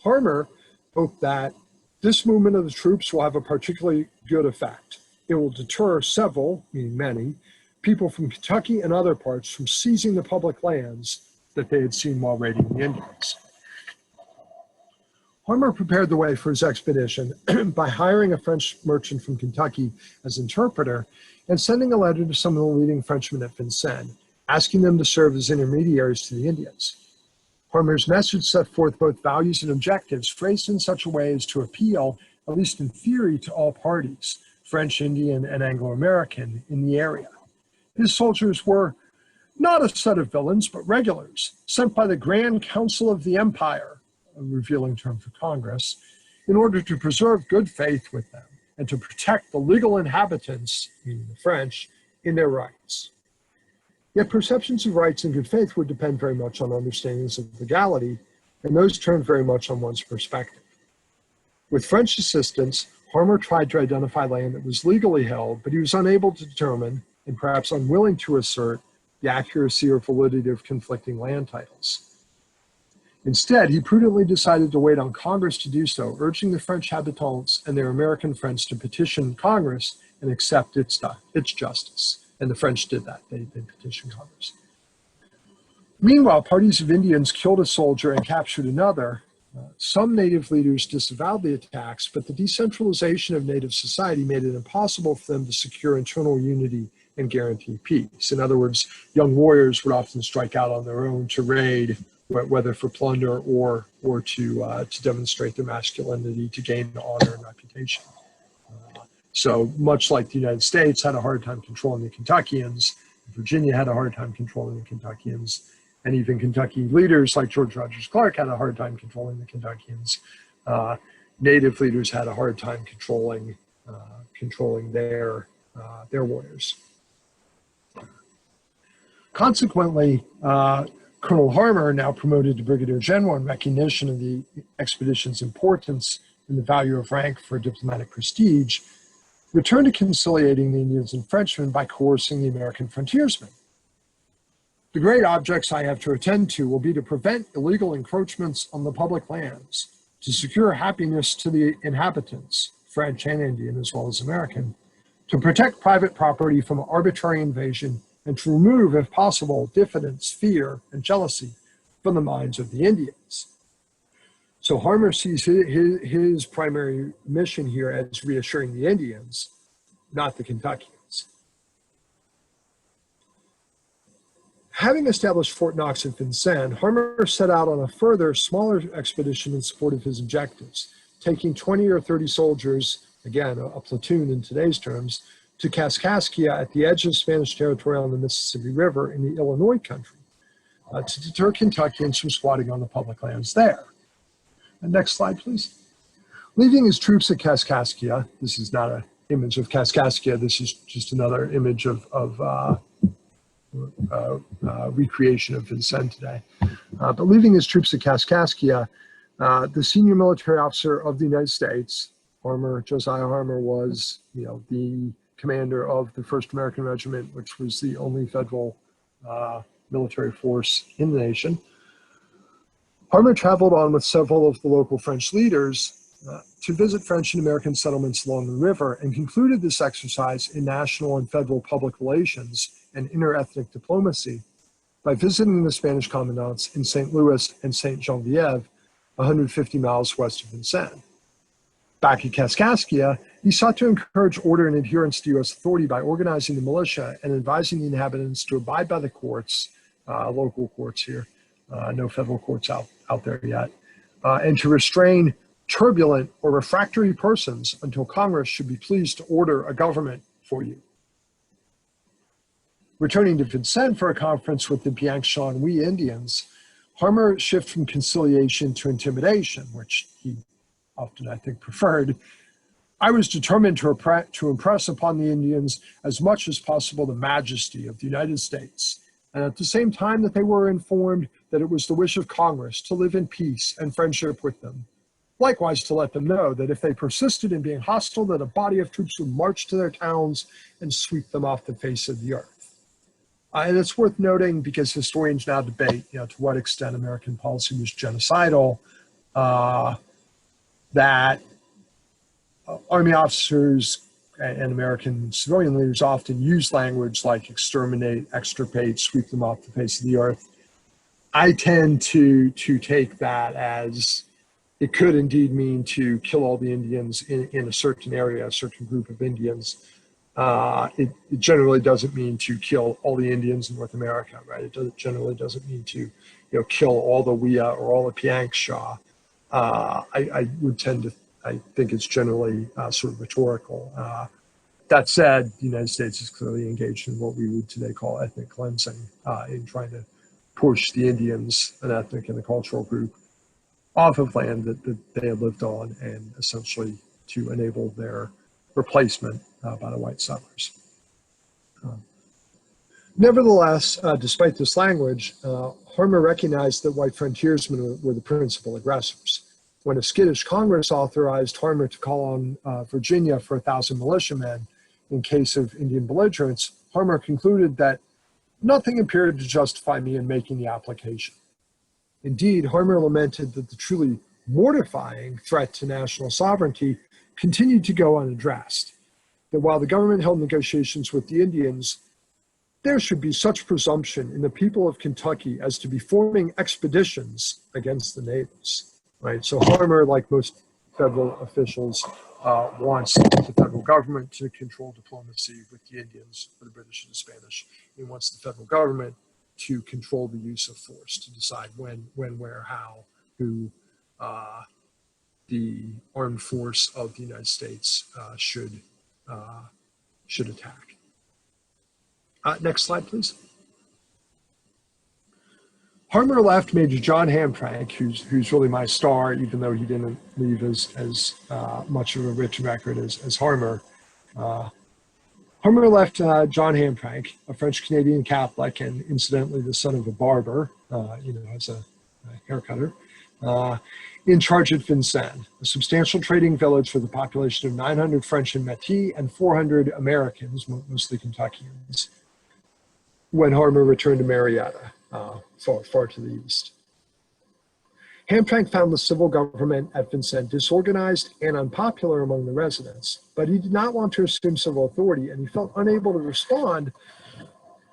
Harmar hoped that this movement of the troops will have a particularly good effect. It will deter several, meaning many, people from Kentucky and other parts from seizing the public lands that they had seen while raiding the Indians. Harmar prepared the way for his expedition by hiring a French merchant from Kentucky as interpreter and sending a letter to some of the leading Frenchmen at Vincennes, asking them to serve as intermediaries to the Indians. Harmar's message set forth both values and objectives, phrased in such a way as to appeal, at least in theory, to all parties, French, Indian, and Anglo-American, in the area. His soldiers were not a set of villains, but regulars, sent by the Grand Council of the Empire, a revealing term for Congress, in order to preserve good faith with them and to protect the legal inhabitants, meaning the French, in their rights. Yet perceptions of rights and good faith would depend very much on understandings of legality, and those turn very much on one's perspective. With French assistance, Harmar tried to identify land that was legally held, but he was unable to determine, and perhaps unwilling to assert, the accuracy or validity of conflicting land titles. Instead, he prudently decided to wait on Congress to do so, urging the French habitants and their American friends to petition Congress and accept its justice. And the French did that. They petitioned Congress. Meanwhile, parties of Indians killed a soldier and captured another. Some Native leaders disavowed the attacks, but the decentralization of Native society made it impossible for them to secure internal unity and guarantee peace. In other words, young warriors would often strike out on their own to raid, whether for plunder or to demonstrate their masculinity, to gain honor and reputation. So much like the United States had a hard time controlling the Kentuckians, Virginia had a hard time controlling the Kentuckians, and even Kentucky leaders like George Rogers Clark had a hard time controlling the Kentuckians. Native leaders had a hard time controlling their warriors. Consequently, Colonel Harmar, now promoted to Brigadier General in recognition of the expedition's importance and the value of rank for diplomatic prestige, returned to conciliating the Indians and Frenchmen by coercing the American frontiersmen. The great objects I have to attend to will be to prevent illegal encroachments on the public lands, to secure happiness to the inhabitants, French and Indian as well as American, to protect private property from arbitrary invasion, and to remove, if possible, diffidence, fear, and jealousy from the minds of the Indians. So Harmar sees his primary mission here as reassuring the Indians, not the Kentuckians. Having established Fort Knox at Vincennes, Harmar set out on a further, smaller expedition in support of his objectives, taking 20 or 30 soldiers, again, a platoon in today's terms, to Kaskaskia at the edge of Spanish territory on the Mississippi River in the Illinois country, to deter Kentuckians from squatting on the public lands there. And next slide, please. Leaving his troops at Kaskaskia, this is not an image of Kaskaskia, this is just another image of recreation of Vincennes today. But leaving his troops at Kaskaskia, the senior military officer of the United States, Josiah Harmar, was, the commander of the 1st American Regiment, which was the only federal military force in the nation. Harmar traveled on with several of the local French leaders to visit French and American settlements along the river, and concluded this exercise in national and federal public relations and interethnic diplomacy by visiting the Spanish commandants in St. Louis and St. Genevieve, 150 miles west of Vincennes. Back at Kaskaskia, he sought to encourage order and adherence to U.S. authority by organizing the militia and advising the inhabitants to abide by the courts, local courts here, no federal courts out there yet, and to restrain turbulent or refractory persons until Congress should be pleased to order a government for you. Returning to Vincennes for a conference with the Bianchon Indians, Harmar shifted from conciliation to intimidation, which he often, I think, preferred. I was determined to impress upon the Indians as much as possible the majesty of the United States, and at the same time that they were informed that it was the wish of Congress to live in peace and friendship with them. Likewise, to let them know that if they persisted in being hostile, that a body of troops would march to their towns and sweep them off the face of the earth. And it's worth noting, because historians now debate, to what extent American policy was genocidal, that Army officers and American civilian leaders often use language like exterminate, extirpate, sweep them off the face of the earth. I tend to take that as it could indeed mean to kill all the Indians in a certain area, a certain group of Indians. It generally doesn't mean to kill all the Indians in North America, right? It generally doesn't mean to kill all the Wea or all the Piankshaw. I think it's generally sort of rhetorical. That said, the United States is clearly engaged in what we would today call ethnic cleansing, in trying to push the Indians, an ethnic and a cultural group, off of land that they had lived on, and essentially to enable their replacement by the white settlers. Nevertheless, despite this language, Harmar recognized that white frontiersmen were the principal aggressors. When a skittish Congress authorized Harmar to call on Virginia for 1,000 militiamen in case of Indian belligerence, Harmar concluded that nothing appeared to justify me in making the application. Indeed, Harmar lamented that the truly mortifying threat to national sovereignty continued to go unaddressed, that while the government held negotiations with the Indians, there should be such presumption in the people of Kentucky as to be forming expeditions against the natives, right? So Harmar, like most federal officials, wants the federal government to control diplomacy with the Indians, or the British and the Spanish. He wants the federal government to control the use of force, to decide when, where, how, who the armed force of the United States should attack. Next slide, please. Harmar left Major John Hamtramck, who's really my star, even though he didn't leave as much of a rich record as Harmar. Harmar left John Hamtramck, a French-Canadian Catholic and incidentally the son of a barber, as a haircutter, in charge at Vincennes, a substantial trading village with a population of 900 French and Métis and 400 Americans, mostly Kentuckians, when Harmar returned to Marietta, far to the east. Hamtramck found the civil government at Vincennes disorganized and unpopular among the residents, but he did not want to assume civil authority, and he felt unable to respond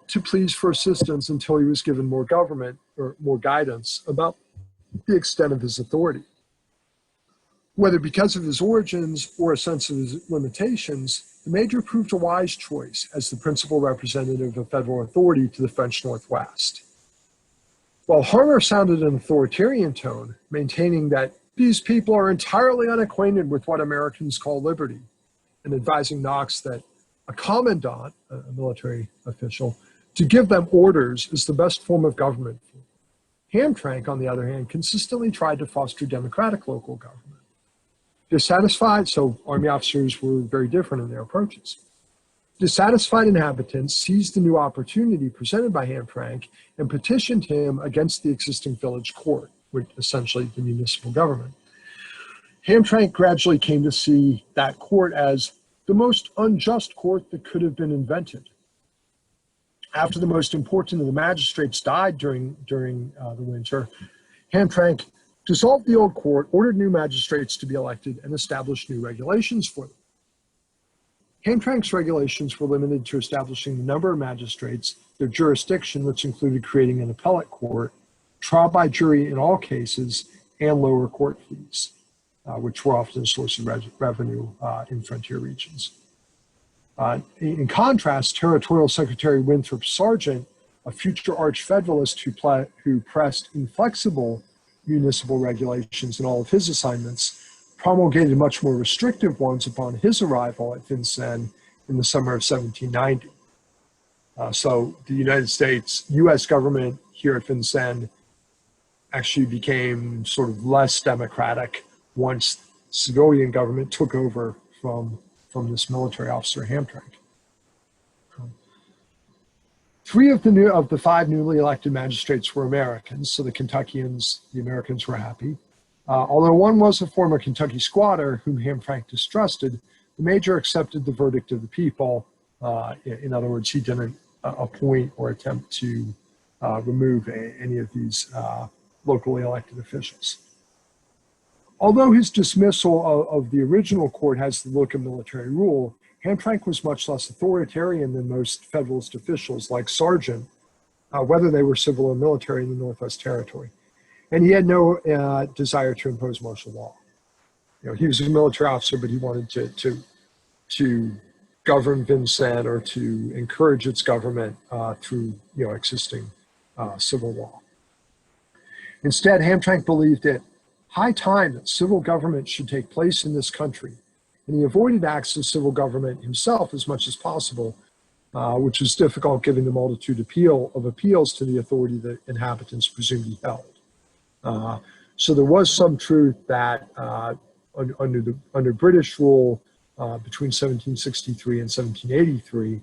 to pleas for assistance until he was given more government or more guidance about the extent of his authority. Whether because of his origins or a sense of his limitations, the major proved a wise choice as the principal representative of federal authority to the French Northwest. While Harmar sounded an authoritarian tone, maintaining that these people are entirely unacquainted with what Americans call liberty, and advising Knox that a commandant, a military official, to give them orders is the best form of government. Hamtramck, on the other hand, consistently tried to foster democratic local government. Dissatisfied, so Army officers were very different in their approaches. Dissatisfied inhabitants seized the new opportunity presented by Hamtramck and petitioned him against the existing village court, which essentially the municipal government. Hamtramck gradually came to see that court as the most unjust court that could have been invented. After the most important of the magistrates died during the winter, Hamtramck dissolved the old court, ordered new magistrates to be elected, and established new regulations for them. Hamtramck's regulations were limited to establishing the number of magistrates, their jurisdiction, which included creating an appellate court, trial by jury in all cases, and lower court fees, which were often a source of revenue in frontier regions. In contrast, Territorial Secretary Winthrop Sargent, a future arch-federalist who pressed inflexible municipal regulations in all of his assignments, promulgated much more restrictive ones upon his arrival at Vincennes in the summer of 1790. So the United States, U.S. government here at Vincennes actually became sort of less democratic once civilian government took over from this military officer, Hamtramck. Three of the five newly elected magistrates were Americans, so the Americans were happy. Although one was a former Kentucky squatter whom Hamtramck distrusted, the major accepted the verdict of the people. In other words, he didn't appoint or attempt to remove any of these locally elected officials. Although his dismissal of the original court has the look of military rule, Hamtramck was much less authoritarian than most Federalist officials like Sargent, whether they were civil or military in the Northwest Territory. And he had no desire to impose martial law. He was a military officer, but he wanted to govern Vincennes or to encourage its government through existing civil law. Instead, Hamtramck believed it high time that civil government should take place in this country, and he avoided acts of civil government himself as much as possible, which was difficult given the multitude of appeals to the authority that inhabitants presumed he held. So there was some truth that under British rule between 1763 and 1783,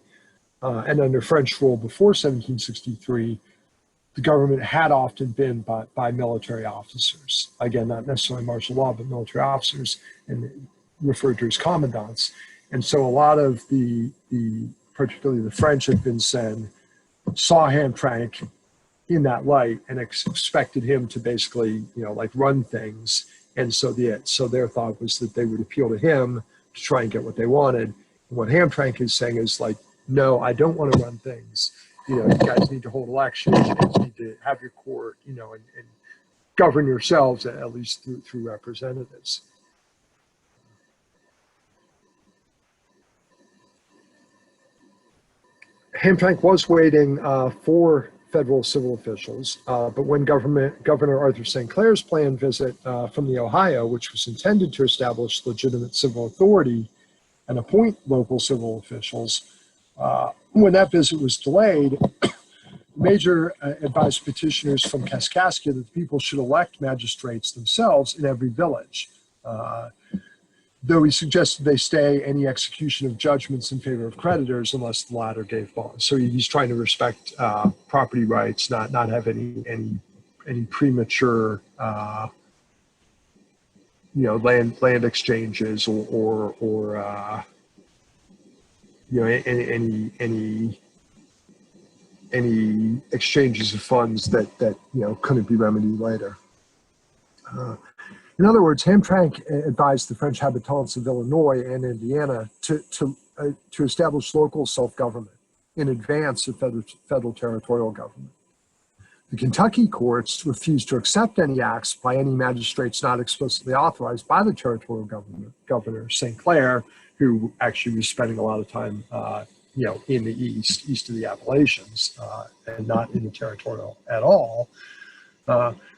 and under French rule before 1763, the government had often been by military officers. Again, not necessarily martial law, but military officers, and referred to as commandants. And so a lot of particularly the French at Vincennes, saw Hamtramck in that light and expected him to basically, like run things. And so their thought was that they would appeal to him to try and get what they wanted. And what Hamtramck is saying is like, no, I don't want to run things. You guys need to hold elections. You guys need to have your court, and govern yourselves, at least through representatives. Hamtramck was waiting for federal civil officials, but when Governor Arthur St. Clair's planned visit from the Ohio, which was intended to establish legitimate civil authority and appoint local civil officials, when that visit was delayed, Major advised petitioners from Kaskaskia that the people should elect magistrates themselves in every village. Though he suggested they stay any execution of judgments in favor of creditors unless the latter gave bonds. So he's trying to respect property rights, not have any premature land exchanges or any exchanges of funds that couldn't be remedied later. In other words, Hamtramck advised the French habitants of Illinois and Indiana to establish local self-government in advance of federal territorial government. The Kentucky courts refused to accept any acts by any magistrates not explicitly authorized by the territorial governor, St. Clair, who actually was spending a lot of time in the east of the Appalachians, and not in the territorial at all.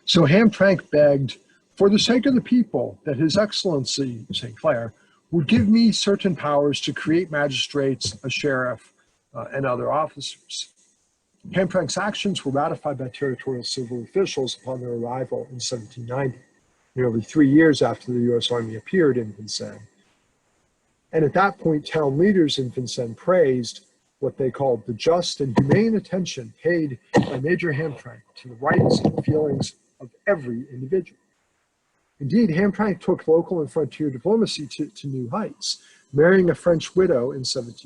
So Hamtramck begged, for the sake of the people, that His Excellency, St. Clair, would give me certain powers to create magistrates, a sheriff, and other officers. Hamtramck's actions were ratified by territorial civil officials upon their arrival in 1790, nearly 3 years after the U.S. Army appeared in Vincennes. And at that point, town leaders in Vincennes praised what they called the just and humane attention paid by Major Hamtramck to the rights and feelings of every individual. Indeed, Hamtramck took local and frontier diplomacy to new heights, marrying a French widow at Vincennes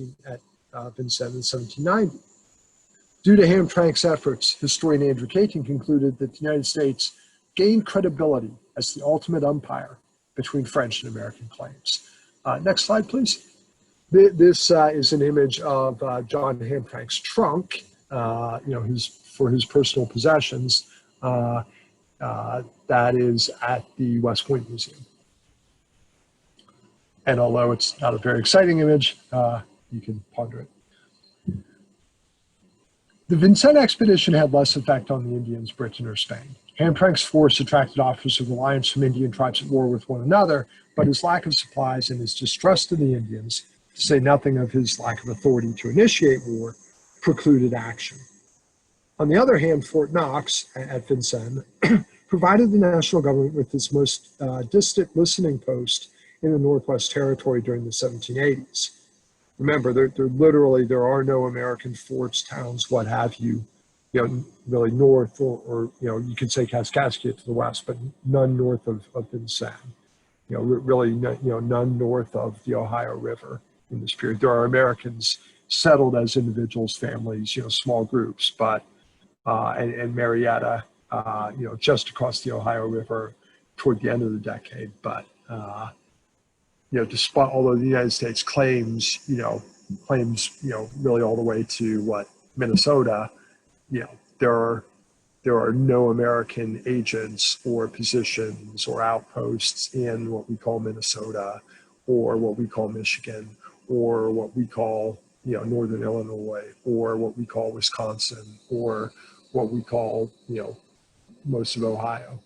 in 1790. Due to Hamtramck's efforts, historian Andrew Caton concluded that the United States gained credibility as the ultimate umpire between French and American claims. Next slide, please. This is an image of John Hamtramck's trunk, for his personal possessions. That is at the West Point Museum. And although it's not a very exciting image, you can ponder it. The Vincennes expedition had less effect on the Indians, Britain, or Spain. Hamtramck's force attracted offers of alliance from Indian tribes at war with one another, but his lack of supplies and his distrust of the Indians, to say nothing of his lack of authority to initiate war, precluded action. On the other hand, Fort Knox at Vincennes provided the national government with its most distant listening post in the Northwest Territory during the 1780s. Remember, there are no American forts, towns, what have you, really north or you could say Kaskaskia to the west, but none north of Vincennes. None north of the Ohio River in this period. There are Americans settled as individuals, families, small groups, but and Marietta, just across the Ohio River toward the end of the decade. But despite although the United States claims really all the way to Minnesota, there are no American agents or positions or outposts in what we call Minnesota or what we call Michigan or what we call Northern Illinois or what we call Wisconsin or what we call most of Ohio.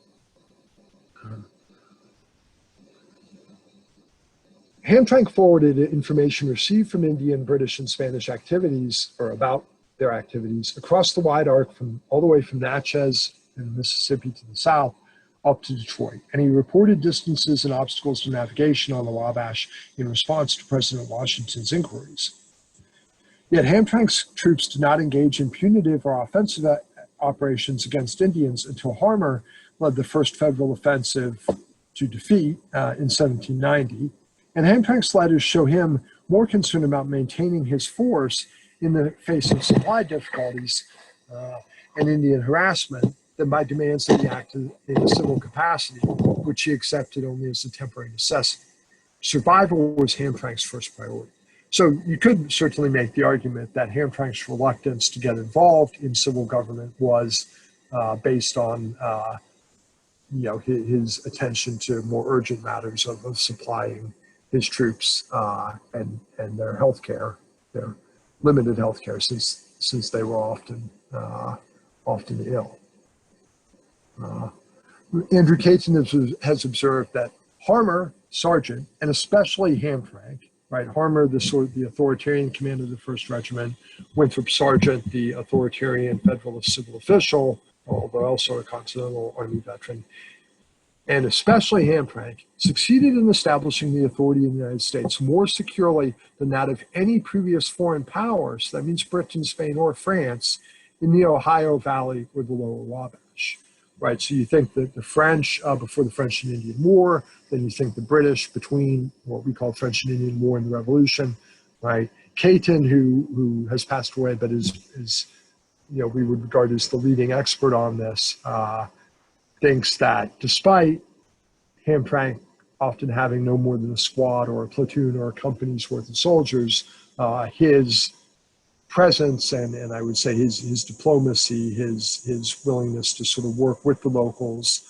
Hamtramck forwarded information received from Indian, British, and Spanish activities, or about their activities, across the wide arc all the way from Natchez in Mississippi to the south up to Detroit. And he reported distances and obstacles to navigation on the Wabash in response to President Washington's inquiries. Yet Hamtramck's troops did not engage in punitive or offensive operations against Indians until Harmar led the first federal offensive to defeat in 1790. And Hamtramck's letters show him more concerned about maintaining his force in the face of supply difficulties and Indian harassment than by demands that he act in a civil capacity, which he accepted only as a temporary necessity. Survival was Hamtramck's first priority. So you could certainly make the argument that Hamtramck's reluctance to get involved in civil government was based on his attention to more urgent matters of supplying his troops and their health care, their limited health care, since they were often ill. Andrew Caton has observed that Harmar, Sergeant, and especially Hamtramck, right? Harmar, the authoritarian commander of the 1st Regiment, Winthrop Sergeant, the authoritarian Federalist civil official, although also a Continental Army veteran, and especially Hamtramck, succeeded in establishing the authority in the United States more securely than that of any previous foreign powers, that means Britain, Spain, or France, in the Ohio Valley or the Lower Wabash. Right, so you think that the French before the French and Indian War, then you think the British between what we call French and Indian War and the Revolution, right? Caton, who has passed away, but is we would regard as the leading expert on this, thinks that despite Hamtramck often having no more than a squad or a platoon or a company's worth of soldiers, his presence and I would say his diplomacy, his willingness to sort of work with the locals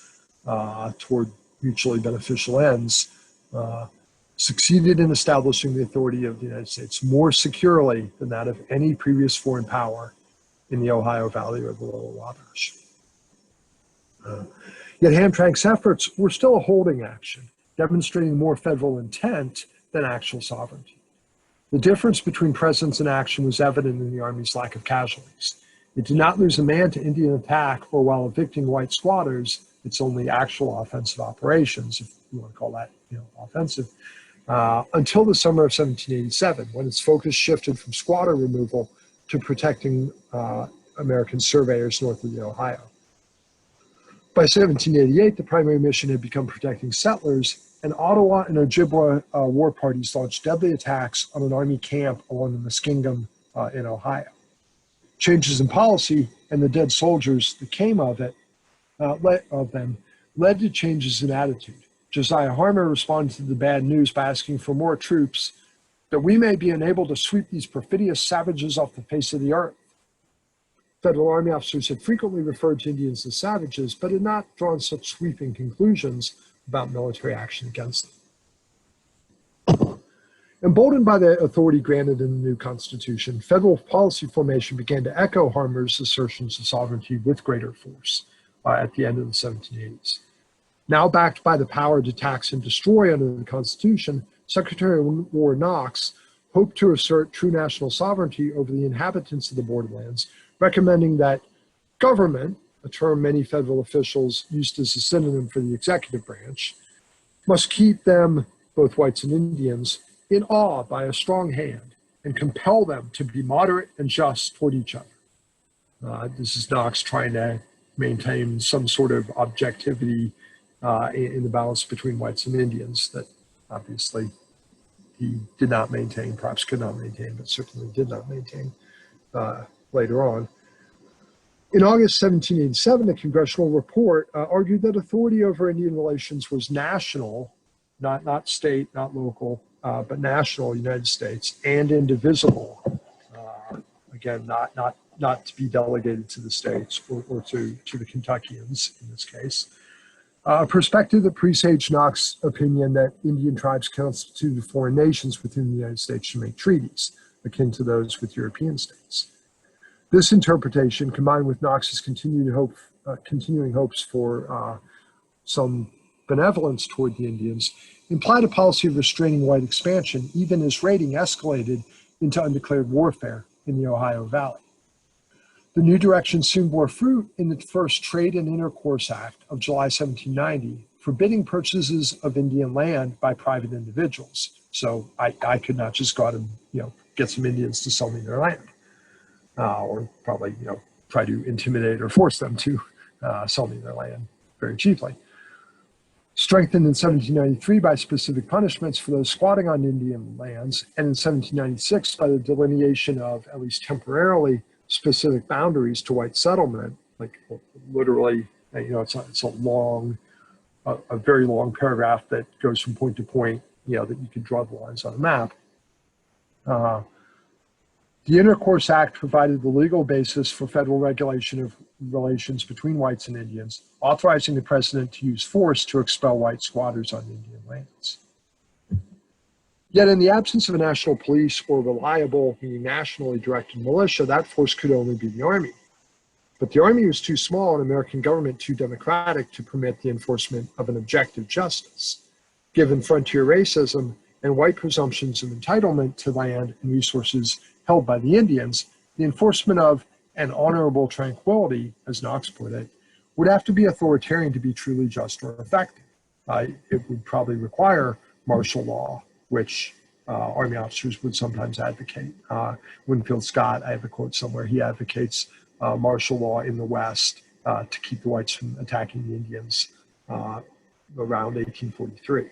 toward mutually beneficial ends, succeeded in establishing the authority of the United States more securely than that of any previous foreign power in the Ohio Valley or the Lower Wabash. Yet Hamtramck's efforts were still a holding action, demonstrating more federal intent than actual sovereignty. The difference between presence and action was evident in the Army's lack of casualties. It did not lose a man to Indian attack or while evicting white squatters, its only actual offensive operations, if you want to call that offensive, until the summer of 1787, when its focus shifted from squatter removal to protecting American surveyors north of the Ohio. By 1788, the primary mission had become protecting settlers, and Ottawa and Ojibwa war parties launched deadly attacks on an Army camp along the Muskingum in Ohio. Changes in policy and the dead soldiers that came of them led to changes in attitude. Josiah Harmar responded to the bad news by asking for more troops, that we may be enabled to sweep these perfidious savages off the face of the earth. Federal Army officers had frequently referred to Indians as savages, but had not drawn such sweeping conclusions about military action against them. Emboldened by the authority granted in the new Constitution, federal policy formation began to echo Harmar's assertions of sovereignty with greater force at the end of the 1780s. Now backed by the power to tax and destroy under the Constitution, Secretary of War Knox hoped to assert true national sovereignty over the inhabitants of the borderlands, recommending that government, a term many federal officials used as a synonym for the executive branch, must keep them, both whites and Indians, in awe by a strong hand and compel them to be moderate and just toward each other. This is Knox trying to maintain some sort of objectivity in the balance between whites and Indians that obviously he did not maintain, perhaps could not maintain, but certainly did not maintain later on. In August 1787, a congressional report argued that authority over Indian relations was national, not state, not local, but national, United States, and indivisible. Again, not to be delegated to the states or to the Kentuckians in this case. A perspective that presaged Knox's opinion that Indian tribes constituted foreign nations within the United States to make treaties, akin to those with European states. This interpretation, combined with Knox's continuing hopes for some benevolence toward the Indians, implied a policy of restraining white expansion, even as raiding escalated into undeclared warfare in the Ohio Valley. The new direction soon bore fruit in the first Trade and Intercourse Act of July 1790, forbidding purchases of Indian land by private individuals. So I could not just go out and get some Indians to sell me their land. Or probably, try to intimidate or force them to sell me their land very cheaply. Strengthened in 1793 by specific punishments for those squatting on Indian lands, and in 1796 by the delineation of, at least temporarily, specific boundaries to white settlement, like literally, it's a very long paragraph that goes from point to point, that you could draw the lines on a map. The Intercourse Act provided the legal basis for federal regulation of relations between whites and Indians, authorizing the president to use force to expel white squatters on Indian lands. Yet in the absence of a national police or reliable, meaning nationally directed militia, that force could only be the Army. But the Army was too small and American government too democratic to permit the enforcement of an objective justice. Given frontier racism and white presumptions of entitlement to land and resources held by the Indians, the enforcement of an honorable tranquility, as Knox put it, would have to be authoritarian to be truly just or effective. It would probably require martial law, which Army officers would sometimes advocate. Winfield Scott, I have a quote somewhere, he advocates martial law in the West to keep the whites from attacking the Indians around 1843.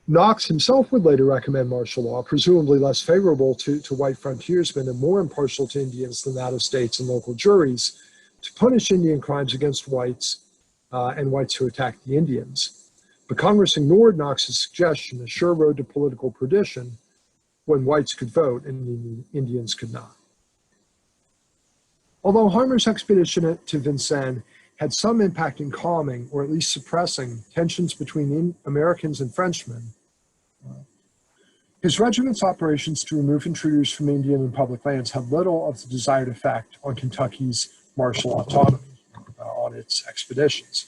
Knox himself would later recommend martial law, presumably less favorable to white frontiersmen and more impartial to Indians than that of states and local juries, to punish Indian crimes against whites and whites who attacked the Indians. But Congress ignored Knox's suggestion, a sure road to political perdition, when whites could vote and Indians could not. Although Harmar's expedition to Vincennes had some impact in calming, or at least suppressing, tensions between Americans and Frenchmen, his regiment's operations to remove intruders from Indian and public lands had little of the desired effect on Kentucky's martial autonomy on its expeditions.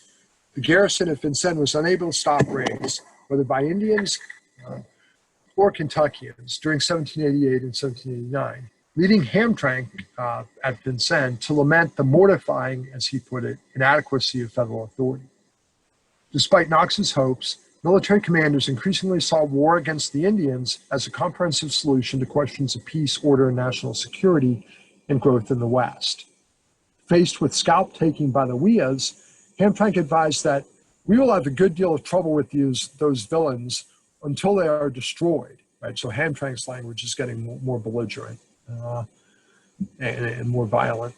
The garrison at Vincennes was unable to stop raids, whether by Indians or Kentuckians, during 1788 and 1789, leading Hamtramck at Vincennes to lament the mortifying, as he put it, inadequacy of federal authority. Despite Knox's hopes, military commanders increasingly saw war against the Indians as a comprehensive solution to questions of peace, order, and national security and growth in the West. Faced with scalp taking by the Weas, Hamtramck advised that we will have a good deal of trouble with those villains until they are destroyed. Right? So Hamtramck's language is getting more belligerent and more violent.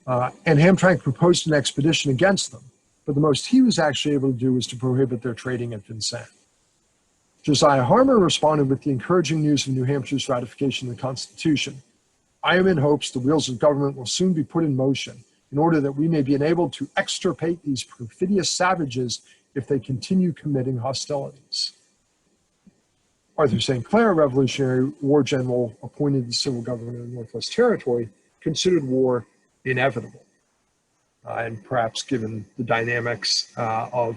And Hamtramck proposed an expedition against them. But the most he was actually able to do was to prohibit their trading at Vincennes. Josiah Harmar responded with the encouraging news of New Hampshire's ratification of the Constitution. I am in hopes the wheels of government will soon be put in motion in order that we may be enabled to extirpate these perfidious savages if they continue committing hostilities. Arthur St. Clair, Revolutionary War general appointed the civil governor of the Northwest Territory, considered war inevitable. And perhaps given the dynamics of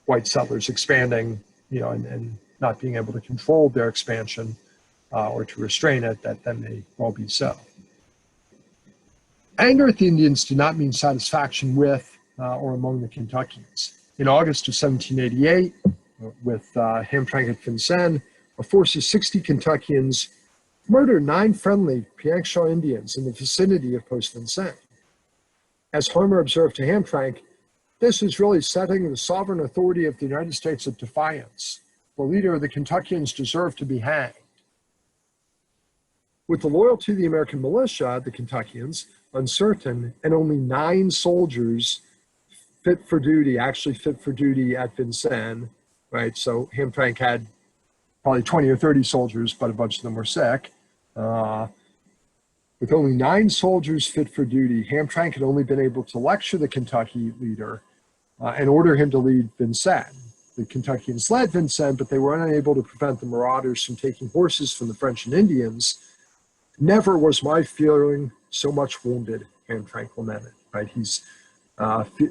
white settlers expanding, and not being able to control their expansion or to restrain it, that may well be so. Anger at the Indians did not mean satisfaction with or among the Kentuckians. In August of 1788, with Hamtramck at Vincennes, a force of 60 Kentuckians murdered 9 friendly Piankeshaw Indians in the vicinity of Post Vincennes. As Harmar observed to Hamtramck, this is really setting the sovereign authority of the United States at defiance. The leader of the Kentuckians deserved to be hanged. With the loyalty of the American militia, the Kentuckians, uncertain, and only 9 soldiers fit for duty at Vincennes, right? So Hamtramck had probably 20 or 30 soldiers, but a bunch of them were sick. With only 9 soldiers fit for duty, Hamtramck had only been able to lecture the Kentucky leader and order him to lead Vincennes. The Kentuckians led Vincennes, but they were unable to prevent the marauders from taking horses from the French and Indians. Never was my feeling so much wounded, Hamtramck lamented. Right? He's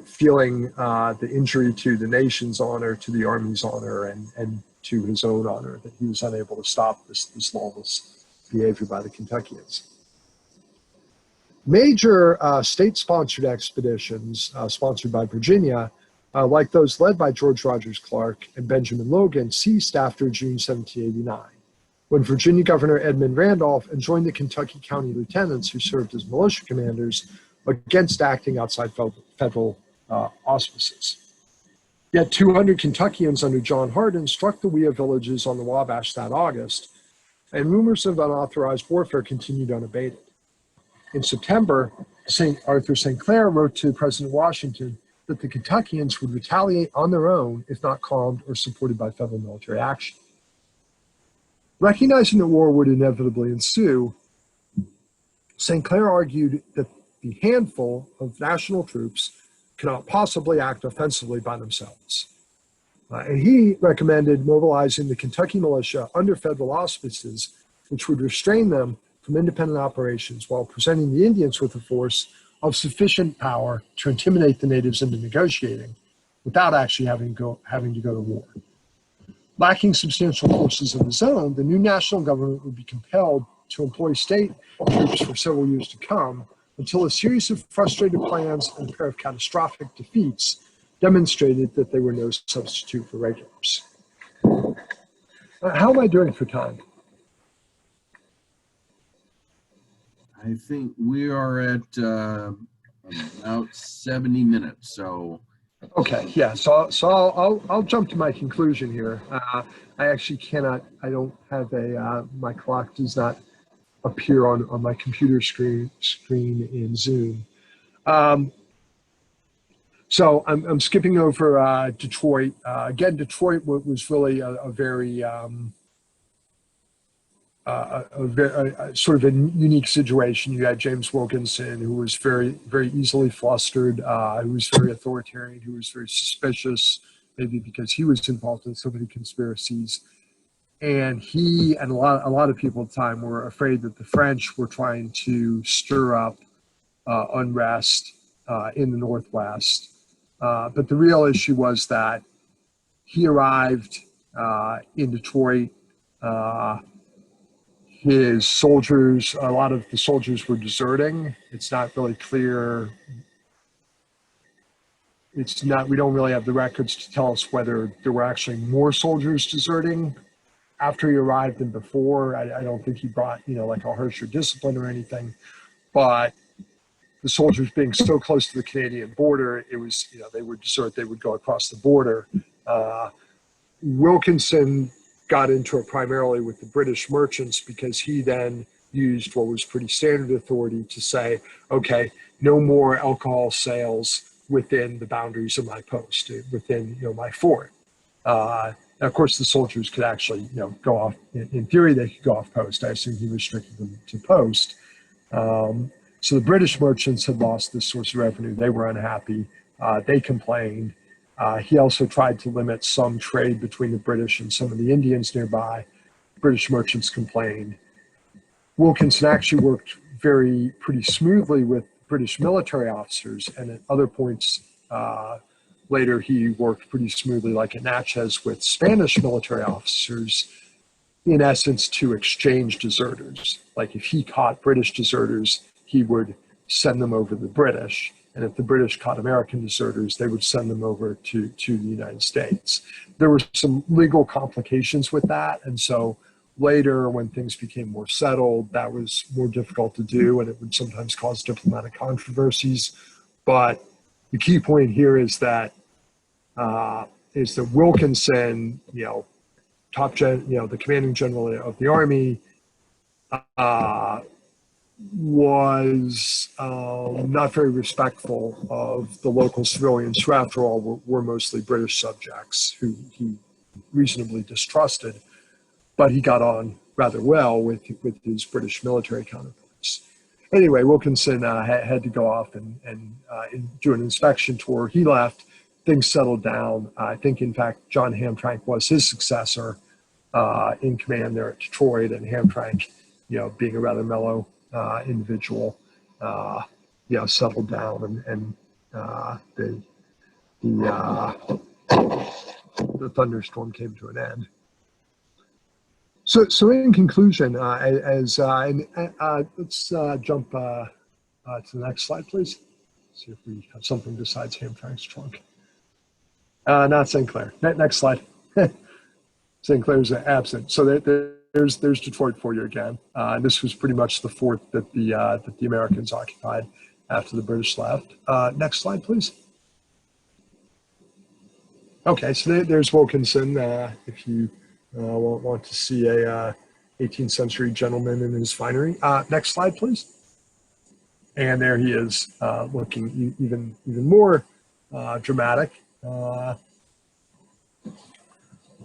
feeling the injury to the nation's honor, to the Army's honor, and to his own honor, that he was unable to stop this lawless behavior by the Kentuckians. Major state-sponsored expeditions sponsored by Virginia, like those led by George Rogers Clark and Benjamin Logan, ceased after June 1789, when Virginia Governor Edmund Randolph enjoined the Kentucky county lieutenants who served as militia commanders against acting outside federal auspices. Yet 200 Kentuckians under John Hardin struck the Wea villages on the Wabash that August, and rumors of unauthorized warfare continued unabated. In September, Arthur St. Clair wrote to President Washington that the Kentuckians would retaliate on their own if not calmed or supported by federal military action. Recognizing that war would inevitably ensue, St. Clair argued that the handful of national troops cannot possibly act offensively by themselves. And he recommended mobilizing the Kentucky militia under federal auspices, which would restrain them from independent operations while presenting the Indians with a force of sufficient power to intimidate the natives into negotiating without actually having to go to war. Lacking substantial forces of his own, the new national government would be compelled to employ state troops for several years to come until a series of frustrated plans and a pair of catastrophic defeats demonstrated that they were no substitute for regulars. How am I doing for time? I think we are at about 70 minutes. So. Okay, yeah. So I'll jump to my conclusion here. I actually cannot. I don't have a. My clock does not appear on my computer screen in Zoom. So I'm skipping over Detroit. Again, Detroit was really a very sort of a unique situation. You had James Wilkinson, who was very easily flustered, who was very authoritarian, who was very suspicious, maybe because he was involved in so many conspiracies. And he and a lot of people at the time were afraid that the French were trying to stir up unrest in the Northwest. But the real issue was that he arrived in Detroit. His soldiers, a lot of the soldiers were deserting. It's not really clear. We don't really have the records to tell us whether there were actually more soldiers deserting after he arrived than before. I don't think he brought, like a harsher discipline or anything, but the soldiers being so close to the Canadian border, it was, they would desert, they would go across the border. Wilkinson got into it primarily with the British merchants because he then used what was pretty standard authority to say, okay, no more alcohol sales within the boundaries of my post, within my fort. And of course, the soldiers could actually go off. In theory, they could go off post. I assume he restricted them to post. So the British merchants had lost this source of revenue. They were unhappy. They complained. He also tried to limit some trade between the British and some of the Indians nearby. British merchants complained. Wilkinson actually worked pretty smoothly with British military officers, and at other points later he worked pretty smoothly, like at Natchez, with Spanish military officers, in essence to exchange deserters. Like if he caught British deserters, he would send them over to the British. And if the British caught American deserters, they would send them over to the United States. There were some legal complications with that. And so later, when things became more settled, that was more difficult to do, and it would sometimes cause diplomatic controversies. But the key point here is that Wilkinson, the commanding general of the Army, was not very respectful of the local civilians, who after all were mostly British subjects who he reasonably distrusted, but he got on rather well with his British military counterparts. Anyway, Wilkinson had to go off and do an inspection tour. He left, things settled down. I think, in fact, John Hamtramck was his successor in command there at Detroit, and Hamtramck, being a rather mellow individual, settled down, and the thunderstorm came to an end. So in conclusion, let's jump to the next slide, please. See if we have something besides Hamtramck's trunk. Not St. Clair. Next slide. St. Clair's absent. So there's Detroit for you again. This was pretty much the fort that the Americans occupied after the British left. Next slide, please. Okay, so there's Wilkinson. If you want to see a 18th century gentleman in his finery. Next slide, please. And there he is, looking even more dramatic.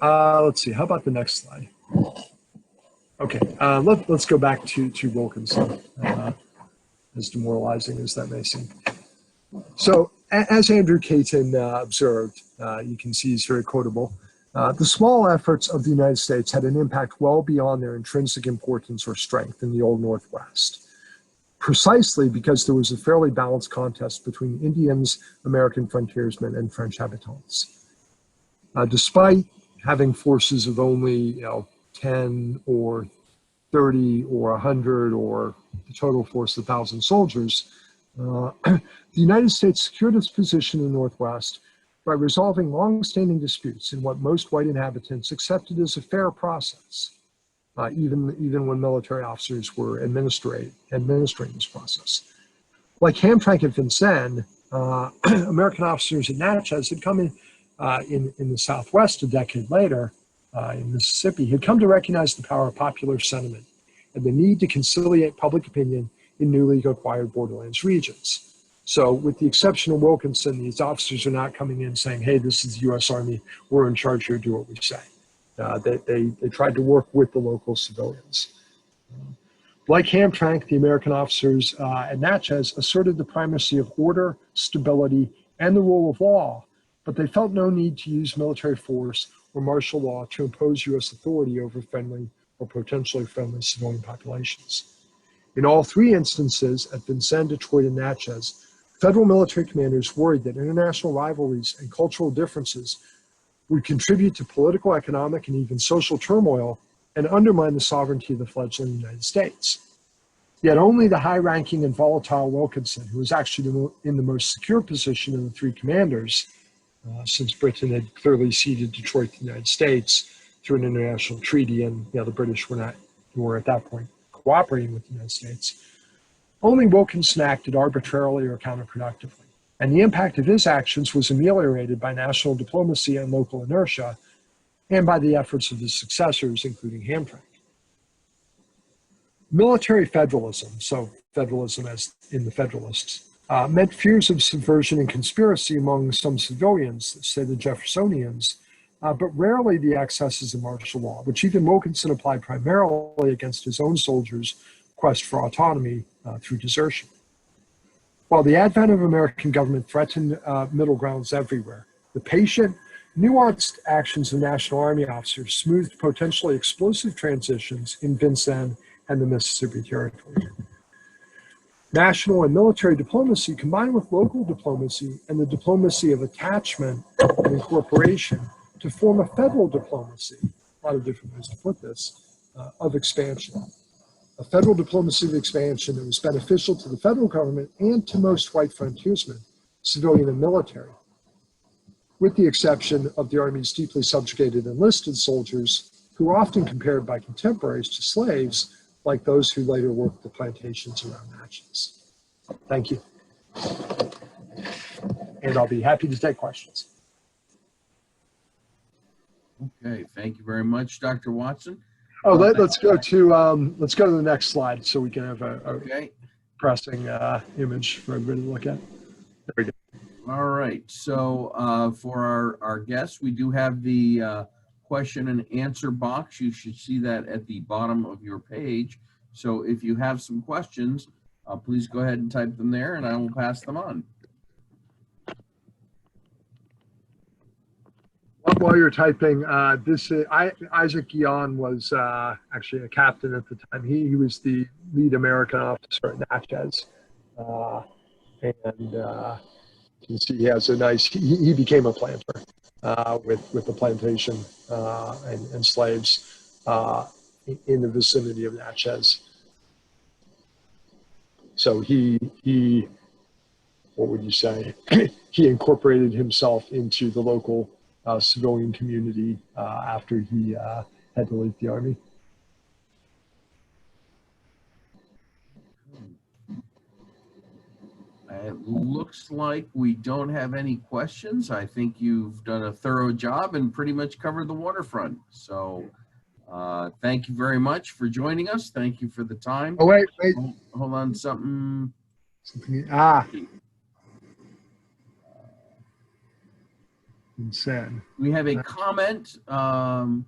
Let's see. How about the next slide? Okay. Let's go back to Wilkinson, as demoralizing as that may seem. So, as Andrew Caton observed, you can see he's very quotable. The small efforts of the United States had an impact well beyond their intrinsic importance or strength in the Old Northwest, precisely because there was a fairly balanced contest between Indians, American frontiersmen, and French habitants. Despite having forces of only 10 or 30 or 100 or the total force of 1,000 soldiers, the United States secured its position in the Northwest by resolving long-standing disputes in what most white inhabitants accepted as a fair process, even when military officers were administering this process. Like Hamtramck at Vincennes, American officers at Natchez had come in the Southwest a decade later, in Mississippi, had come to recognize the power of popular sentiment and the need to conciliate public opinion in newly acquired borderlands regions. So with the exception of Wilkinson, these officers are not coming in saying, hey, this is the U.S. Army, we're in charge here, do what we say. They tried to work with the local civilians. Like Hamtramck, the American officers at Natchez asserted the primacy of order, stability, and the rule of law, but they felt no need to use military force or martial law to impose U.S. authority over friendly or potentially friendly civilian populations. In all three instances, at Vincennes, Detroit, and Natchez, federal military commanders worried that international rivalries and cultural differences would contribute to political, economic, and even social turmoil and undermine the sovereignty of the fledgling United States. Yet only the high-ranking and volatile Wilkinson, who was actually in the most secure position of the three commanders, since Britain had clearly ceded Detroit to the United States through an international treaty, and the British were at that point cooperating with the United States, only Wilkinson acted arbitrarily or counterproductively. And the impact of his actions was ameliorated by national diplomacy and local inertia, and by the efforts of his successors, including Hamtramck. Military federalism, so federalism as in the Federalists, meant fears of subversion and conspiracy among some civilians, say the Jeffersonians, but rarely the excesses of martial law, which even Wilkinson applied primarily against his own soldiers' quest for autonomy through desertion. While the advent of American government threatened middle grounds everywhere, the patient, nuanced actions of National Army officers smoothed potentially explosive transitions in Vincennes and the Mississippi Territory. National and military diplomacy combined with local diplomacy and the diplomacy of attachment and incorporation to form a federal diplomacy, a lot of different ways to put this, of expansion. A federal diplomacy of expansion that was beneficial to the federal government and to most white frontiersmen, civilian and military, with the exception of the Army's deeply subjugated enlisted soldiers, who were often compared by contemporaries to slaves, like those who later worked the plantations around Natchez. Thank you. And I'll be happy to take questions. Okay, thank you very much, Dr. Watson. Oh, let's go to the next slide so we can have a pressing image for everybody to look at. There we go. All right, so for our guests, we do have the question and answer box. You should see that at the bottom of your page. So if you have some questions, please go ahead and type them there and I will pass them on. While you're typing, Isaac Guion was actually a captain at the time. He was the lead American officer at Natchez. And you can see he has a nice, he became a planter with the plantation and slaves in the vicinity of Natchez. So he what would you say? He incorporated himself into the local civilian community after he had to leave the Army. It looks like we don't have any questions. I think you've done a thorough job and pretty much covered the waterfront. So Thank you very much for joining us. Thank you for the time. Oh, wait. Hold on, something. Vincennes. We have a comment that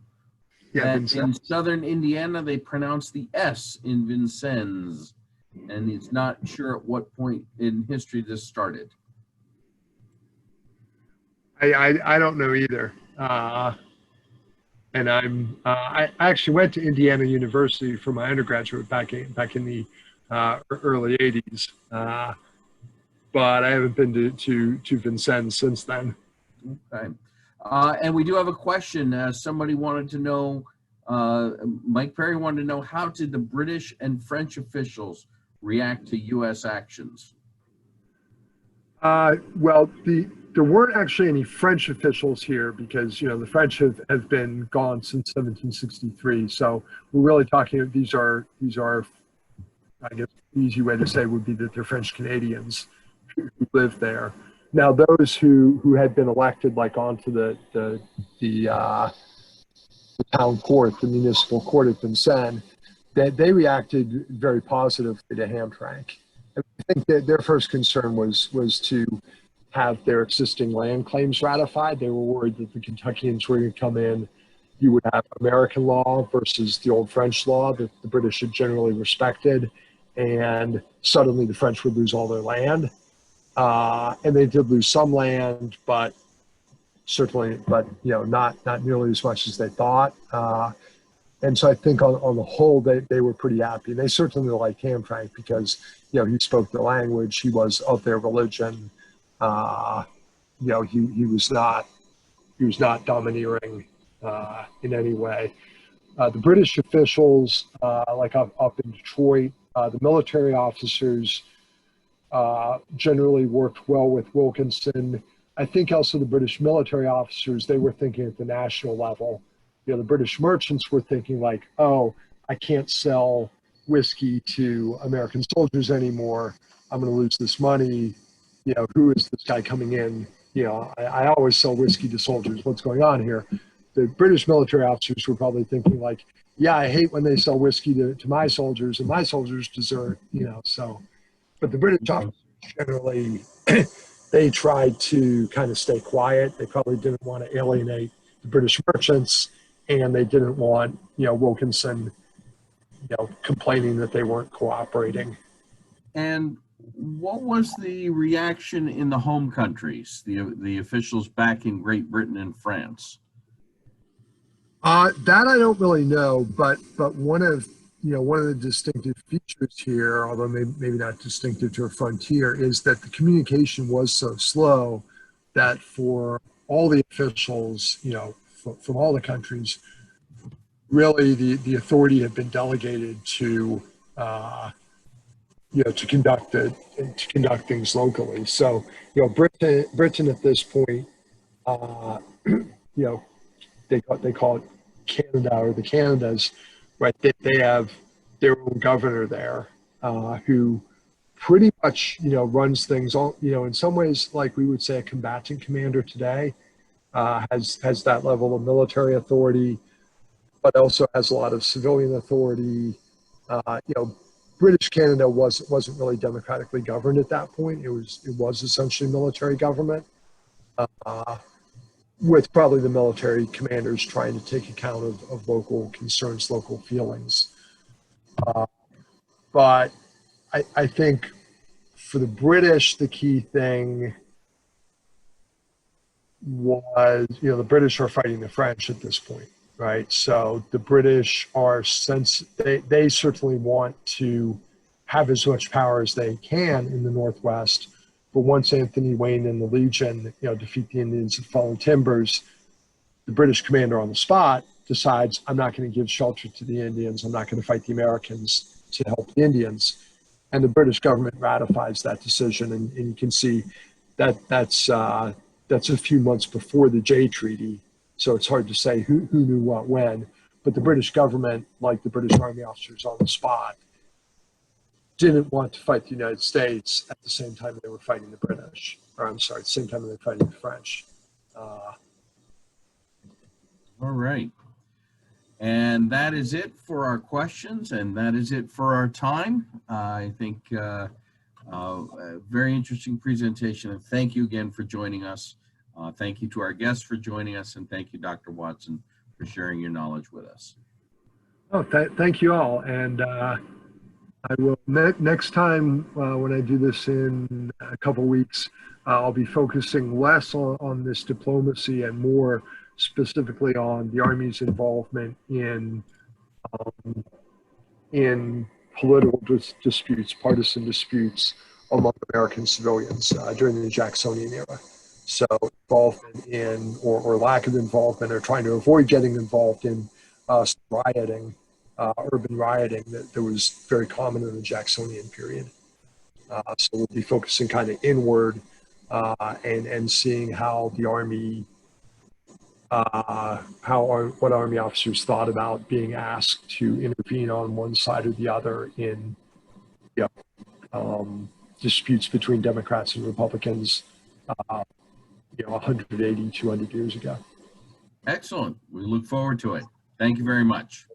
in Vincennes. southern Indiana, they pronounce the S in Vincennes, and he's not sure at what point in history this started. I don't know either. And I actually went to Indiana University for my undergraduate back in the early 80s, but I haven't been to Vincennes since then. Okay. And we do have a question. Somebody wanted to know, Mike Perry wanted to know, how did the British and French officials react to U.S. actions? Well, there weren't actually any French officials here because, the French have been gone since 1763. So we're really talking, these are, I guess the easy way to say would be that they're French Canadians who live there. Now, those who had been elected, like onto the town court, the municipal court at Vincennes, they reacted very positively to Hamtramck. I think that their first concern was to have their existing land claims ratified. They were worried that the Kentuckians were going to come in. You would have American law versus the old French law that the British had generally respected, and suddenly the French would lose all their land. And they did lose some land, but not nearly as much as they thought. And so I think on the whole, they were pretty happy. They certainly liked Hamtramck because, he spoke the language, he was of their religion. He was not domineering in any way. The British officials, like up in Detroit, the military officers generally worked well with Wilkinson. I think also the British military officers, they were thinking at the national level. The British merchants were thinking like, oh, I can't sell whiskey to American soldiers anymore. I'm going to lose this money. Who is this guy coming in? I always sell whiskey to soldiers. What's going on here? The British military officers were probably thinking like, yeah, I hate when they sell whiskey to my soldiers and my soldiers desert, so. But the British officers generally, they tried to kind of stay quiet. They probably didn't want to alienate the British merchants, and they didn't want, Wilkinson, complaining that they weren't cooperating. And what was the reaction in the home countries, the officials back in Great Britain and France? That I don't really know, but one of the distinctive features here, although maybe not distinctive to a frontier, is that the communication was so slow that for all the officials, from all the countries, really the authority had been delegated to conduct things locally. So Britain at this point, they call it Canada or the Canadas, right? They have their own governor there who pretty much runs things all, in some ways like we would say a combatant commander today, has that level of military authority, but also has a lot of civilian authority. British Canada wasn't really democratically governed at that point. It was essentially military government, with probably the military commanders trying to take account of local concerns, local feelings. But I think for the British, the key thing was, the British are fighting the French at this point, right? So the British are they certainly want to have as much power as they can in the Northwest. But once Anthony Wayne and the Legion, defeat the Indians at Fallen Timbers, the British commander on the spot decides, I'm not going to give shelter to the Indians. I'm not going to fight the Americans to help the Indians. And the British government ratifies that decision. And you can see that's a few months before the Jay Treaty. So it's hard to say who knew what when. But the British government, like the British Army officers on the spot, didn't want to fight the United States at the same time they were fighting the British. Or I'm sorry, at the same time they were fighting the French. All right. And that is it for our questions, and that is it for our time. I think a very interesting presentation, and thank you again for joining us. Thank you to our guests for joining us, and thank you, Dr. Watson, for sharing your knowledge with us. Oh, thank you all. And I will, next time when I do this in a couple weeks, I'll be focusing less on this diplomacy and more specifically on the Army's involvement in political disputes, partisan disputes among American civilians during the Jacksonian era. So involvement in, or lack of involvement, or trying to avoid getting involved in rioting, urban rioting that was very common in the Jacksonian period. So we'll be focusing kind of inward and seeing how the Army, what Army officers thought about being asked to intervene on one side or the other in disputes between Democrats and Republicans, 180, 200 years ago. Excellent. We look forward to it. Thank you very much.